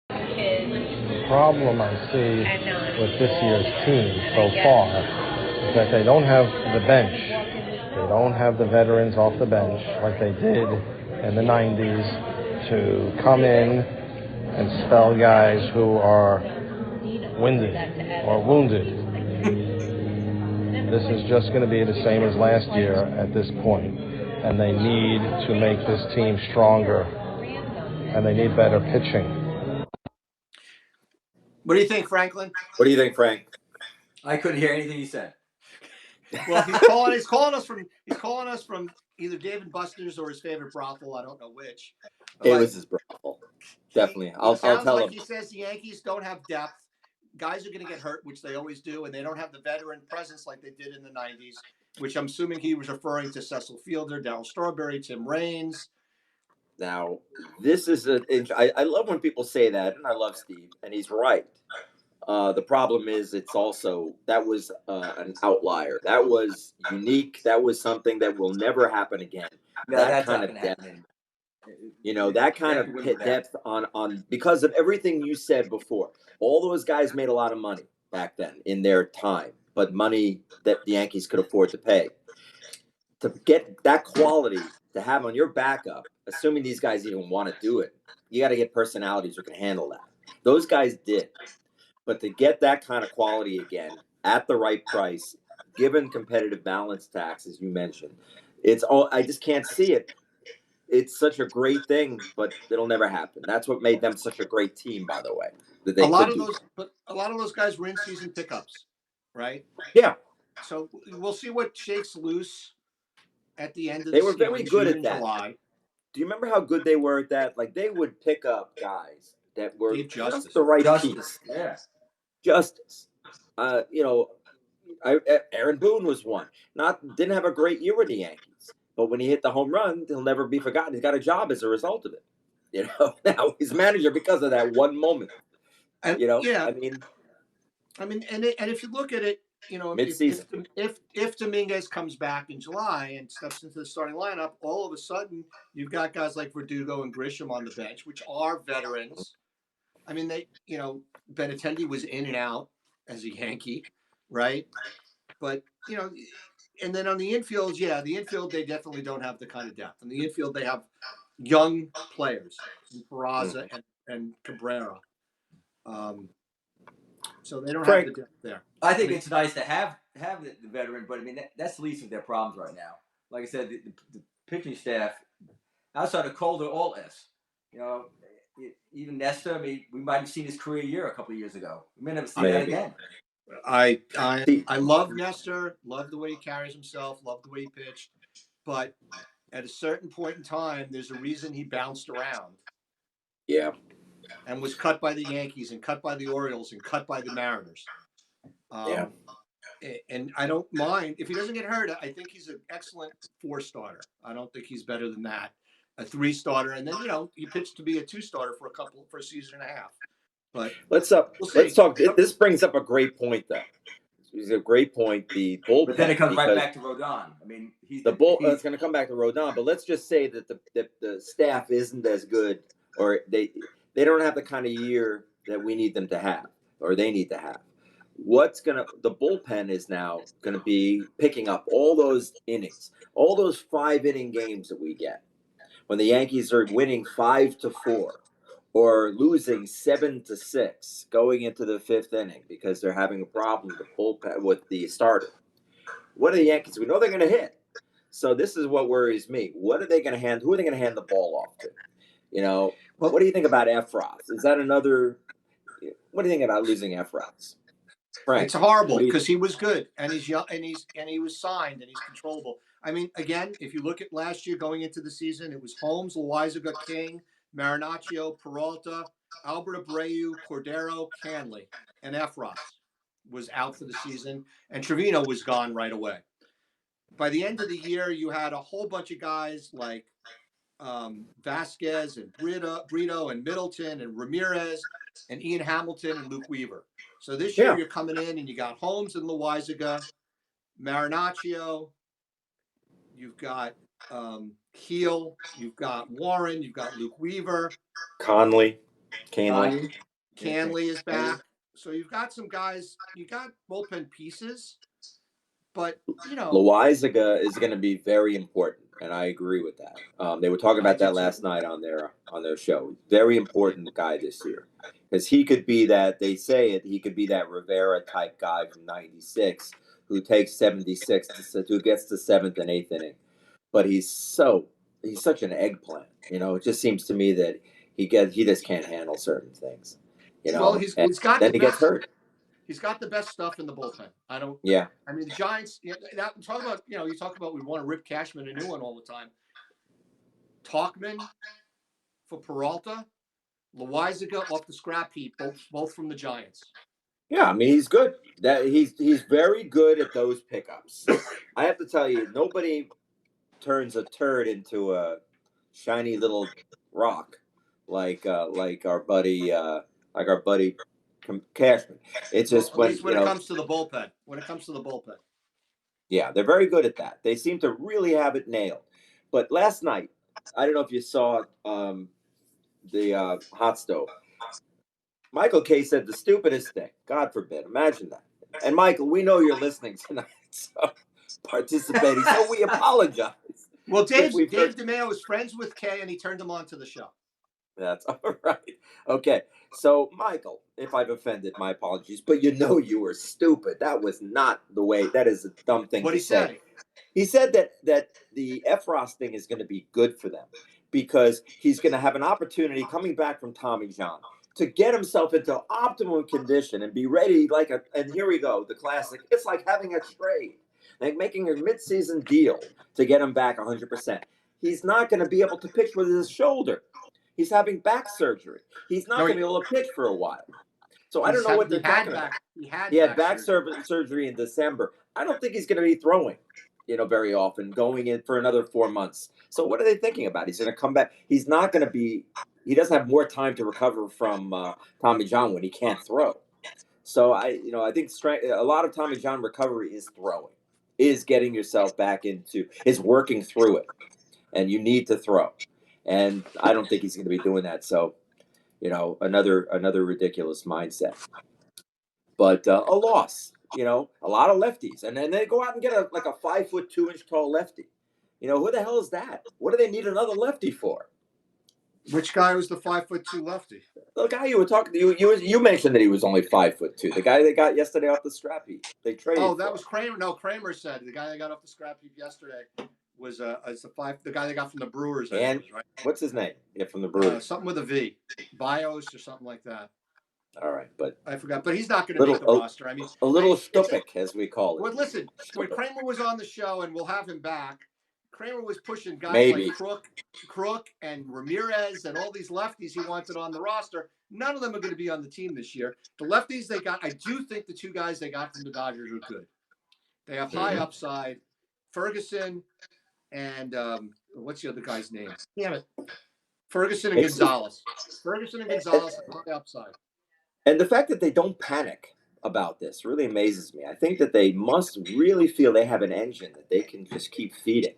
The problem I see with this year's team so far is that they don't have the bench. They don't have the veterans off the bench like they did in the 90s to come in and spell guys who are winded or wounded. This is just going to be the same as last year at this point, and they need to make this team stronger, and they need better pitching. What do you think, Franklin? What do you think, Frank? I couldn't hear anything he said. Well, he's calling us from either Dave and Buster's or his favorite brothel. I don't know which. It was his brothel. Definitely. I'll tell him. He says the Yankees don't have depth. Guys are going to get hurt, which they always do, and they don't have the veteran presence like they did in the 90s, which I'm assuming he was referring to Cecil Fielder, Darryl Strawberry, Tim Raines. Now, this is I love when people say that, and I love Steve, and he's right. The problem is that was an outlier. That was unique. That was something that will never happen again. No, that kind of depth. That kind of depth on because of everything you said before. All those guys made a lot of money back then in their time, but money that the Yankees could afford to pay. To get that quality to have on your backup, assuming these guys even want to do it, you got to get personalities who can handle that. Those guys did. But to get that kind of quality again at the right price, given competitive balance tax, as you mentioned, I just can't see it. It's such a great thing, but it'll never happen. That's what made them such a great team, by the way. That a lot of those guys were in-season pickups, right? Yeah. So we'll see what shakes loose at the end of They were very good at that. July. Do you remember how good they were at that? Like they would pick up guys that were just the right piece. Yeah. Justice. Aaron Boone was one. Didn't have a great year with the Yankees, but when he hit the home run, he'll never be forgotten. He's got a job as a result of it. Now he's manager because of that one moment. And, yeah. And if you look at it, mid-season, if Dominguez comes back in July and steps into the starting lineup, all of a sudden you've got guys like Verdugo and Grisham on the bench, which are veterans. I mean, Benintendi was in and out as a Yankee, right? But and then on the infield, they definitely don't have the kind of depth. On the infield, they have young players, Peraza and Cabrera. So they don't have the depth there. I think it's nice to have the veteran, but I mean that's the least of their problems right now. Like I said, the pitching staff outside of Cole, they're all S. Even Nesta. I mean, we might have seen his career year a couple of years ago. We may never see that again. I love Nestor. Love the way he carries himself. Love the way he pitched. But at a certain point in time, there's a reason he bounced around. Yeah. And was cut by the Yankees and cut by the Orioles and cut by the Mariners. And I don't mind if he doesn't get hurt. I think he's an excellent 4-starter. I don't think he's better than that. A 3-starter, and then he pitched to be a 2-starter for a season and a half. But let's talk. This brings up a great point, though. It's a great point. The bullpen, but then it comes right back to Rodon. I mean, it's going to come back to Rodon. But let's just say that the staff isn't as good, or they don't have the kind of year that we need them to have, or they need to have. The bullpen is now going to be picking up all those innings, all those 5-inning games that we get when the Yankees are winning 5-4 or losing 7-6 going into the 5th inning because they're having a problem with the starter. What are the Yankees? We know they're going to hit. So this is what worries me. What are they going to hand? Who are they going to hand the ball off to? You know, Well- what do you think about Efros? Is that another? What do you think about losing Efros? Frank, It's horrible what do you because he was good and he's young and he was signed and he's controllable. I mean, again, if you look at last year going into the season, it was Holmes, Loizaga, King, Marinaccio, Peralta, Albert Abreu, Cordero, Canley, and Efros was out for the season, and Trevino was gone right away. By the end of the year, you had a whole bunch of guys like Vasquez and Brito and Middleton and Ramirez and Ian Hamilton and Luke Weaver. So this year Yeah. you're coming in and you got Holmes and Loizaga, Marinaccio, you've got Heel, you've got Warren, you've got Luke Weaver, Canley. Canley is back. So you've got some guys, you got bullpen pieces, but you know, Loizaga is going to be very important, and I agree with that. They were talking I about do that too. last night on their show. Very important guy this year because he could be that. They say it. He could be that Rivera type guy from '96 who takes 76 who gets to seventh and eighth inning. But he's such an eggplant. You know, it just seems to me that he just can't handle certain things. You know, well, he's got then the he gets best. hurt. He's got the best stuff in the bullpen. Yeah. I mean, the Giants. You talk about we want to rip Cashman a new one all the time. Talkman for Peralta, Loizaga off the scrap heap, both from the Giants. Yeah, I mean he's good. That he's very good at those pickups. I have to tell you, nobody turns a turd into a shiny little rock like our buddy Cashman. It's just At least when you it know, comes to the bullpen. When it comes to the bullpen. yeah, they're very good at that. They seem to really have it nailed. But last night, I don't know if you saw the hot stove. Michael K said the stupidest thing. God forbid. Imagine that. And Michael, we know you're listening tonight, so participating. So we apologize. Well, Dave heard- DeMeo is friends with Kay, and he turned him on to the show. That's all right. Okay. So, Michael, if I've offended, my apologies. But you know you were stupid. That was not the way. That is a dumb thing What'd to he say. say? He said that the Efros thing is going to be good for them because he's going to have an opportunity coming back from Tommy John to get himself into optimum condition and be ready and here we go, the classic. It's like having a trade, like making a midseason deal to get him back 100%. He's not going to be able to pitch with his shoulder. He's having back surgery. He's not going to be able to pitch for a while. So I don't know what they're talking about. He had back surgery in December. I don't think he's going to be throwing, very often, going in for another 4 months. So what are they thinking about? He's going to come back. He's not going to be. He doesn't have more time to recover from Tommy John when he can't throw. So I think a lot of Tommy John recovery is throwing, is getting yourself back is working through it, and you need to throw. And I don't think he's going to be doing that. So, another ridiculous mindset. But a loss, a lot of lefties, and then they go out and get a 5 foot 2 inch tall lefty. Who the hell is that? What do they need another lefty for? Which guy was the 5'2" lefty? The guy you were talking to, you mentioned that he was only 5'2". The guy they got yesterday off the scrap heap. They traded. Oh, that was Kramer. No, Kramer said the guy they got off the scrap heap yesterday was the guy they got from the Brewers. And was, right? What's his name? Yeah, from the Brewers. Something with a V, Bios or something like that. All right, but I forgot. But he's not going to make the roster. I mean, a little stupid, as we call it. Well, listen, when Kramer was on the show, and we'll have him back, Kramer was pushing guys Maybe. like Crook and Ramirez and all these lefties he wanted on the roster. None of them are going to be on the team this year. The lefties they got, I do think the two guys they got from the Dodgers are good. They have high upside. Ferguson and what's the other guy's name? Damn it. Ferguson and Gonzalez. Ferguson and Gonzalez have high upside. And the fact that they don't panic about this really amazes me. I think that they must really feel they have an engine that they can just keep feeding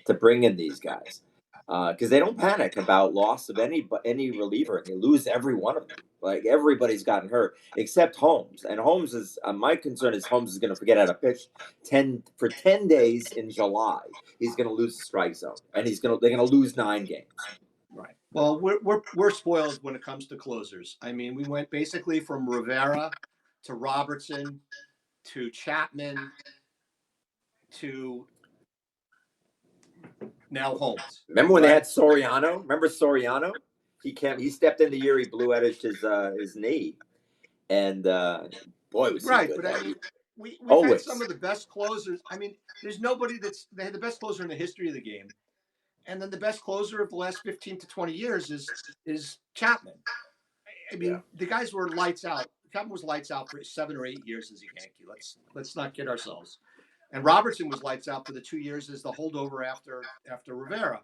to bring in these guys. Because they don't panic about loss of any reliever, and they lose every one of them. Like, everybody's gotten hurt except Holmes. And Holmes is my concern is Holmes is going to forget how to pitch 10 days in July. He's going to lose the strike zone, and they're going to lose 9 games. Right. Well, we're spoiled when it comes to closers. I mean, we went basically from Rivera to Robertson to Chapman to now Holmes. Remember when they had Soriano? Remember Soriano? He stepped in the year he blew out his knee, and boy was he Right, good. but that I mean, year. we've had Always. some of the best closers. I mean, there's nobody they had the best closer in the history of the game, and then the best closer of the last 15 to 20 years is Chapman. I mean, the guys were lights out. Chapman was lights out for 7 or 8 years as a Yankee. Let's not kid ourselves. And Robertson was lights out for the 2 years as the holdover after Rivera.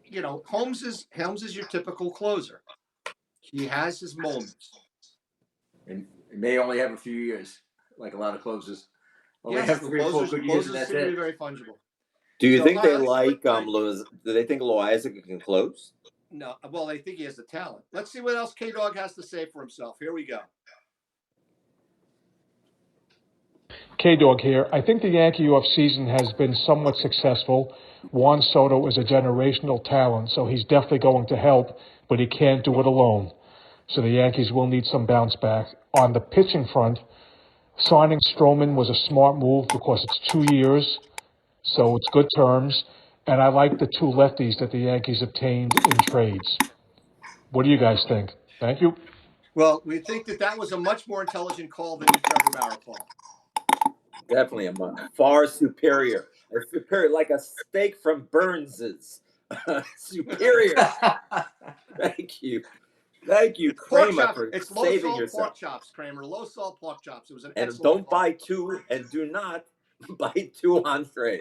You know, Holmes is your typical closer. He has his moments. And it may only have a few years, like a lot of closers. Only Yes, have the 3 or 4 closers good years, and that's seem to be it. very fungible. Do you So, think they let's like play- Do they think Loizaga can close? No, well, they think he has the talent. Let's see what else K-Dog has to say for himself. Here we go. K-Dog here. I think the Yankee offseason has been somewhat successful. Juan Soto is a generational talent, so he's definitely going to help, but he can't do it alone. So the Yankees will need some bounce back. On the pitching front, signing Stroman was a smart move because it's 2 years, so it's good terms. And I like the 2 lefties that the Yankees obtained in trades. What do you guys think? Thank you. Well, we think that was a much more intelligent call than the Trevor Bauer call. Definitely far superior. Superior, like a steak from Burns's. Superior. Thank you. Thank you, Kramer, for it's low saving salt yourself. pork chops, Kramer. Low salt pork chops. It was an And excellent don't buy 2, and do not buy 2 entrees.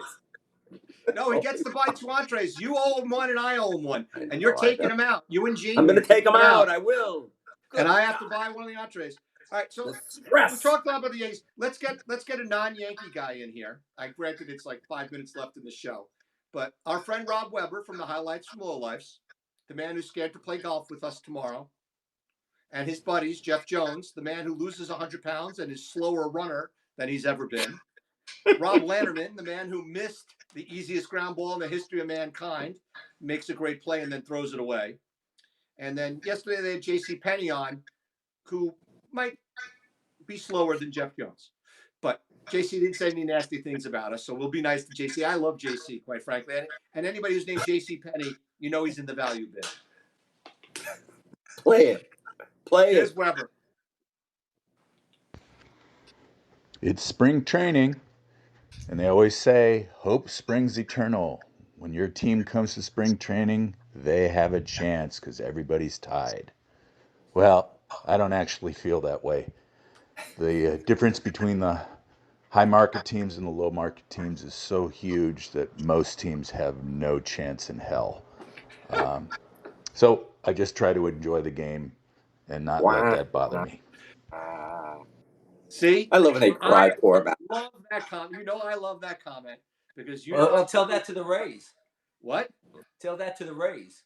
No, he gets to buy 2 entrees. You owe him 1 and I owe him 1. And you're taking them out. You and Jamie. I'm going to take them out. I will. And I have to buy 1 of the entrees. All right, so we talked a lot about the Yankees. Let's get a non-Yankee guy in here. Granted, it's like 5 minutes left in the show, but our friend Rob Weber from the Highlights from Lowlifes, the man who's scared to play golf with us tomorrow, and his buddies, Jeff Jones, the man who loses 100 pounds and is slower runner than he's ever been. Rob Lanterman, the man who missed the easiest ground ball in the history of mankind, makes a great play and then throws it away. And then yesterday they had J.C. Penney on, who might be slower than Jeff Jones. But JC didn't say any nasty things about us, so we'll be nice to JC. I love JC, quite frankly. And anybody who's named JC Penney, you know he's in the value bin. Play it. Here's Weber. It's spring training, and they always say, hope springs eternal. When your team comes to spring training, they have a chance because everybody's tied. Well, I don't actually feel that way. The difference between the high market teams and the low market teams is so huge that most teams have no chance in hell. So I just try to enjoy the game and not let that bother me. See, I love when they cry poor about. Love that comment. You know I love that comment because you Well, tell that to the Rays. What? Tell that to the Rays.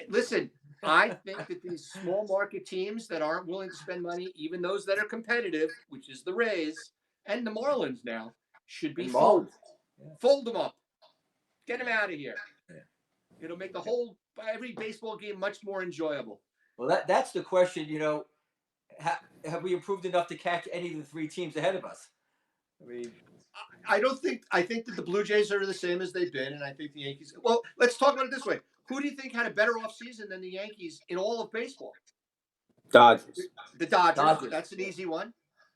Listen, I think that these small market teams that aren't willing to spend money, even those that are competitive, which is the Rays and the Marlins now, should be folded. Yeah. Fold them up. Get them out of here. Yeah. It'll make every baseball game much more enjoyable. Well, that's the question. You know, have we improved enough to catch any of the 3 teams ahead of us? I mean, I think that the Blue Jays are the same as they've been, and I think the Yankees. Well, let's talk about it this way. Who do you think had a better offseason than the Yankees in all of baseball? Dodgers. The Dodgers. That's an easy one.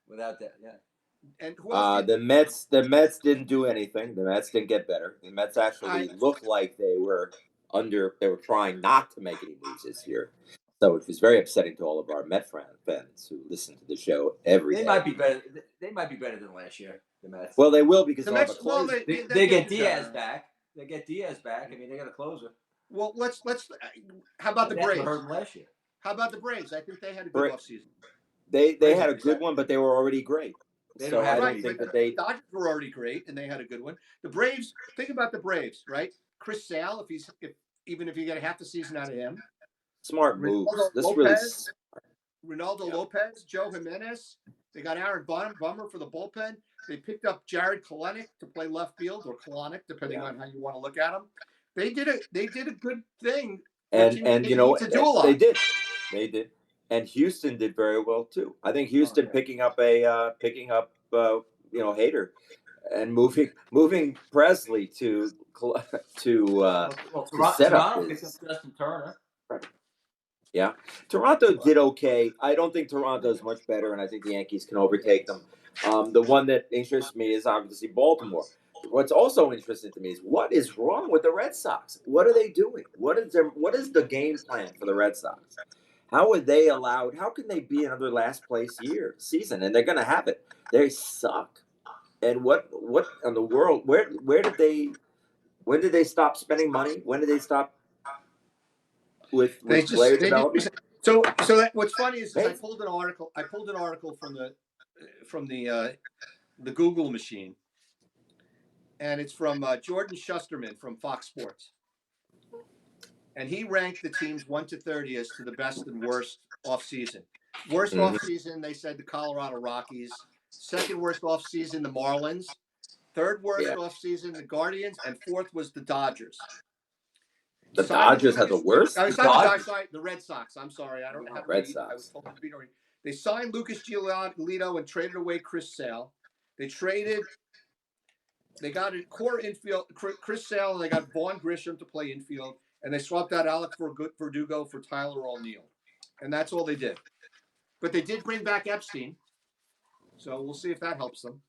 Without that, yeah. And who else the Mets. The Mets didn't do anything. The Mets didn't get better. The Mets actually looked like they were trying not to make any moves this year. So it was very upsetting to all of our Met fans who listen to the show every day. They might be better. They might be better than last year. The Mets. Well, they will because the they'll Mets. have a closer. They get Diaz back. They get Diaz back. I mean, they got a closer. Well, let's. How about the Braves? Hurt them last year. How about the Braves? I think they had a good offseason. They had a good one, but they were already great. So I don't think that the Dodgers were already great, and they had a good one. The Braves. Think about the Braves, right? Chris Sale, even if you get a half the season out of him. Smart moves. Ronaldo Lopez, Joe Jimenez. They got Aaron Bummer for the bullpen. They picked up Jared Kelenic to play left field, or Kelenic, depending on how you want to look at him. They did a good thing. And you know they did. And Houston did very well too. I think Houston picking up Hader and moving Presley to set up Justin Turner. Yeah. Toronto did okay. I don't think Toronto's much better, and I think the Yankees can overtake them. The one that interests me is obviously Baltimore. What's also interesting to me is what is wrong with the Red Sox? What are they doing? What is the game plan for the Red Sox? How are they allowed? How can they be another last place season? And they're going to have it. They suck. And what in the world? Where did they? When did they stop spending money? When did they stop with player development? So that what's funny is I Hey. pulled an article. I pulled an article from the Google machine, and it's from Jordan Shusterman from Fox Sports, and he ranked the teams 1 to 30 as to the best and worst offseason. Worst offseason, they said the Colorado Rockies. Second worst offseason, the Marlins. Third worst offseason, the Guardians, and fourth was the Dodgers. The Dodgers have the worst. The Red Sox. I'm sorry, I don't have Red Sox. I was told to be. They signed Lucas Giolito and traded away Chris Sale. They got a core infield, Chris Sale, and they got Vaughn Grisham to play infield, and they swapped out Alec Verdugo for Tyler O'Neill, and that's all they did. But they did bring back Epstein, so we'll see if that helps them,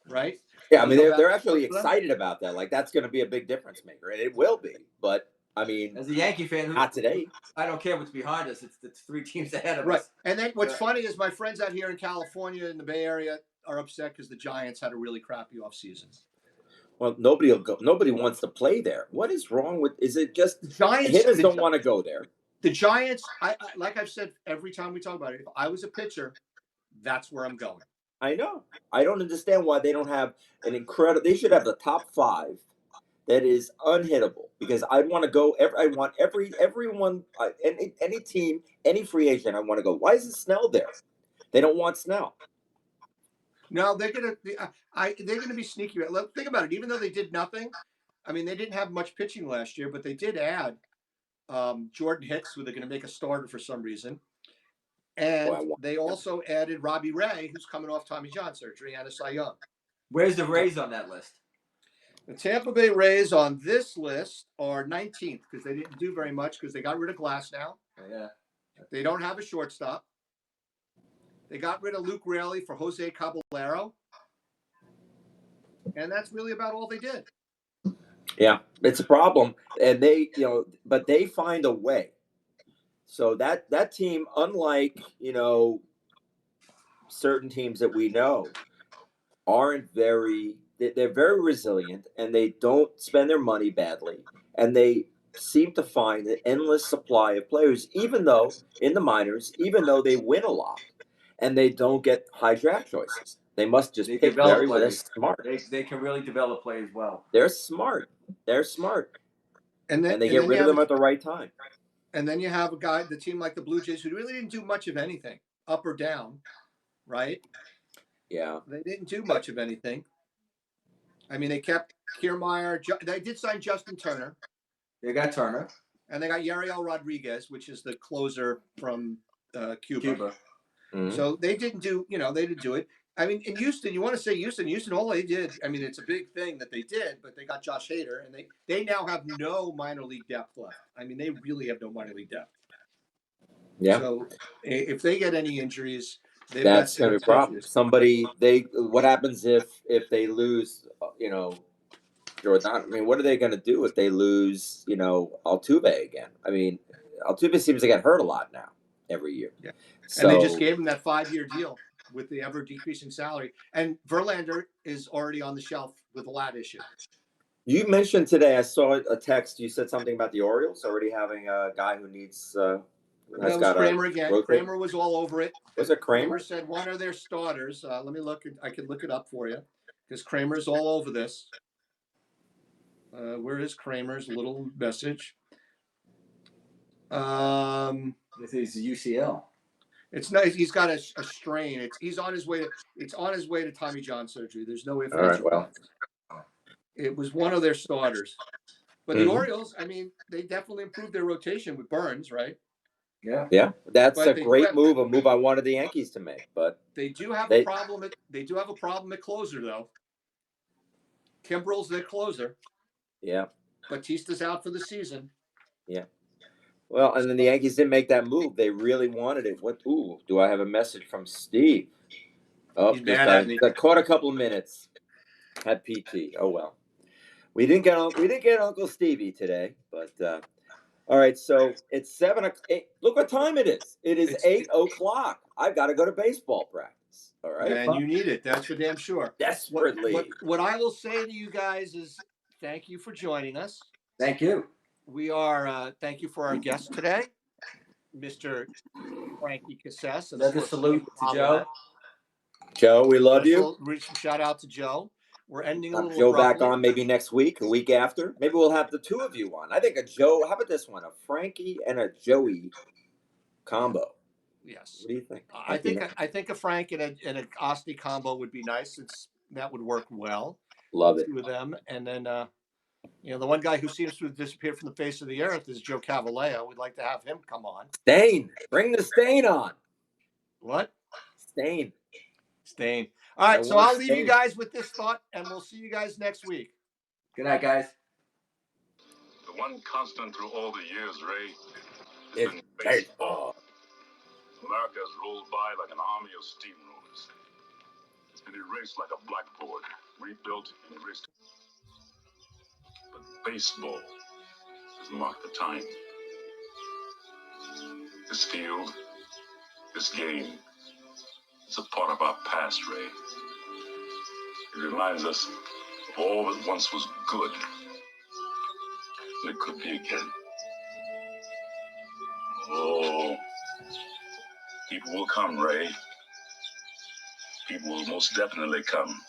right? Yeah, I mean they're actually excited about that. Like that's going to be a big difference maker, and it will be. But I mean, as a Yankee fan, not today. I don't care what's behind us. It's 3 teams ahead of us. Right. And then what's funny is my friends out here in California in the Bay Area are upset because the Giants had a really crappy offseason. Well, nobody will go. Nobody wants to play there. What is wrong with? Is it just the Giants? Hitters don't want to go there. The Giants. I like I've said every time we talk about it. If I was a pitcher, that's where I'm going. I know. I don't understand why they don't have an incredible. They should have the top 5 that is unhittable because I'd want to go. I want everyone, any team, any free agent. I want to go. Why isn't Snell there? They don't want Snell. No, they're gonna be sneaky. Think about it. Even though they did nothing, I mean, they didn't have much pitching last year, but they did add Jordan Hicks, who they're going to make a starter for some reason, and they also added Robbie Ray, who's coming off Tommy John surgery and a Cy Young. Where's the Rays on that list? The Tampa Bay Rays on this list are 19th because they didn't do very much because they got rid of Glass now. Yeah, they don't have a shortstop. They got rid of Luke Raley for Jose Caballero. And that's really about all they did. Yeah, it's a problem. And they, but they find a way. So that team, unlike, certain teams that we know, they're very resilient and they don't spend their money badly. And they seem to find an endless supply of players, even though in the minors, even though they win a lot. And they don't get high draft choices. They must just pick very well. They're smart. They can really develop players well. They're smart. And they get rid of them at the right time. And then you have the team like the Blue Jays, who really didn't do much of anything, up or down, right? Yeah. They didn't do much of anything. I mean, they kept Kiermaier. They did sign Justin Turner. They got Turner. And they got Yariel Rodriguez, which is the closer from Cuba. Mm-hmm. So they didn't do it. I mean, in Houston, you want to say Houston, all they did, I mean, it's a big thing that they did, but they got Josh Hader, and they now have no minor league depth left. I mean, they really have no minor league depth. Yeah. So if they get any injuries, that's going to be a problem. What happens if they lose, Jordan? I mean, what are they going to do if they lose, Altuve again? I mean, Altuve seems to get hurt a lot now every year. Yeah. So, and they just gave him that 5-year deal with the ever decreasing salary. And Verlander is already on the shelf with a lat issue. You mentioned today, I saw a text. You said something about the Orioles already having a guy who needs. That was Kramer again. Kramer was all over it. Was it Kramer? Kramer said one of their starters. Let me look. I can look it up for you because Kramer's all over this. Where is Kramer's little message? This is UCL. It's nice. He's got a strain. He's on his way to Tommy John surgery. There's no ifs. All right. Well, it was one of their starters, but the Orioles. I mean, they definitely improved their rotation with Burns, right? Yeah. Yeah. That's a great move. A move I wanted the Yankees to make, but they do have a problem. They do have a problem at closer though. Kimbrel's their closer. Yeah. Batista's out for the season. Yeah. Well, and then the Yankees didn't make that move. They really wanted it. What? Ooh, do I have a message from Steve? Oh, He's just mad at me. got caught a couple of minutes. Had PT. Oh well. We didn't get Uncle Stevie today, but all right. So it's 7 o'clock. Look what time it is. It is 8 o'clock. I've got to go to baseball practice. All right. And you need it. That's for damn sure. Desperately. What I will say to you guys is thank you for joining us. Thank you. We are thank you for our guest today, Mr. Frankie Cassess. And Another salute to Joe. Joe, we love you. Shout out to Joe. We're ending a Have little Joe abruptly. back on maybe next week, a week after. Maybe we'll have the two of you on. I think a Joe. How about this one? A Frankie and a Joey combo. Yes. What do you think? I think a Frank and a Osti combo would be nice, since that would work well. Love it. Two of them, and then the one guy who seems to have disappeared from the face of the earth is Joe Cavalleo. We'd like to have him come on. Stain. Bring the Stain on. What? Stain. All right, so I'll leave you guys with this thought, and we'll see you guys next week. Good night, guys. The one constant through all the years, Ray, It's baseball. America has rolled by like an army of steamrollers. It's been erased like a blackboard, rebuilt and erased. But baseball has marked the time. This field, this game, it's a part of our past, Ray. It reminds us of all that once was good, and it could be again. Oh, people will come, Ray. People will most definitely come.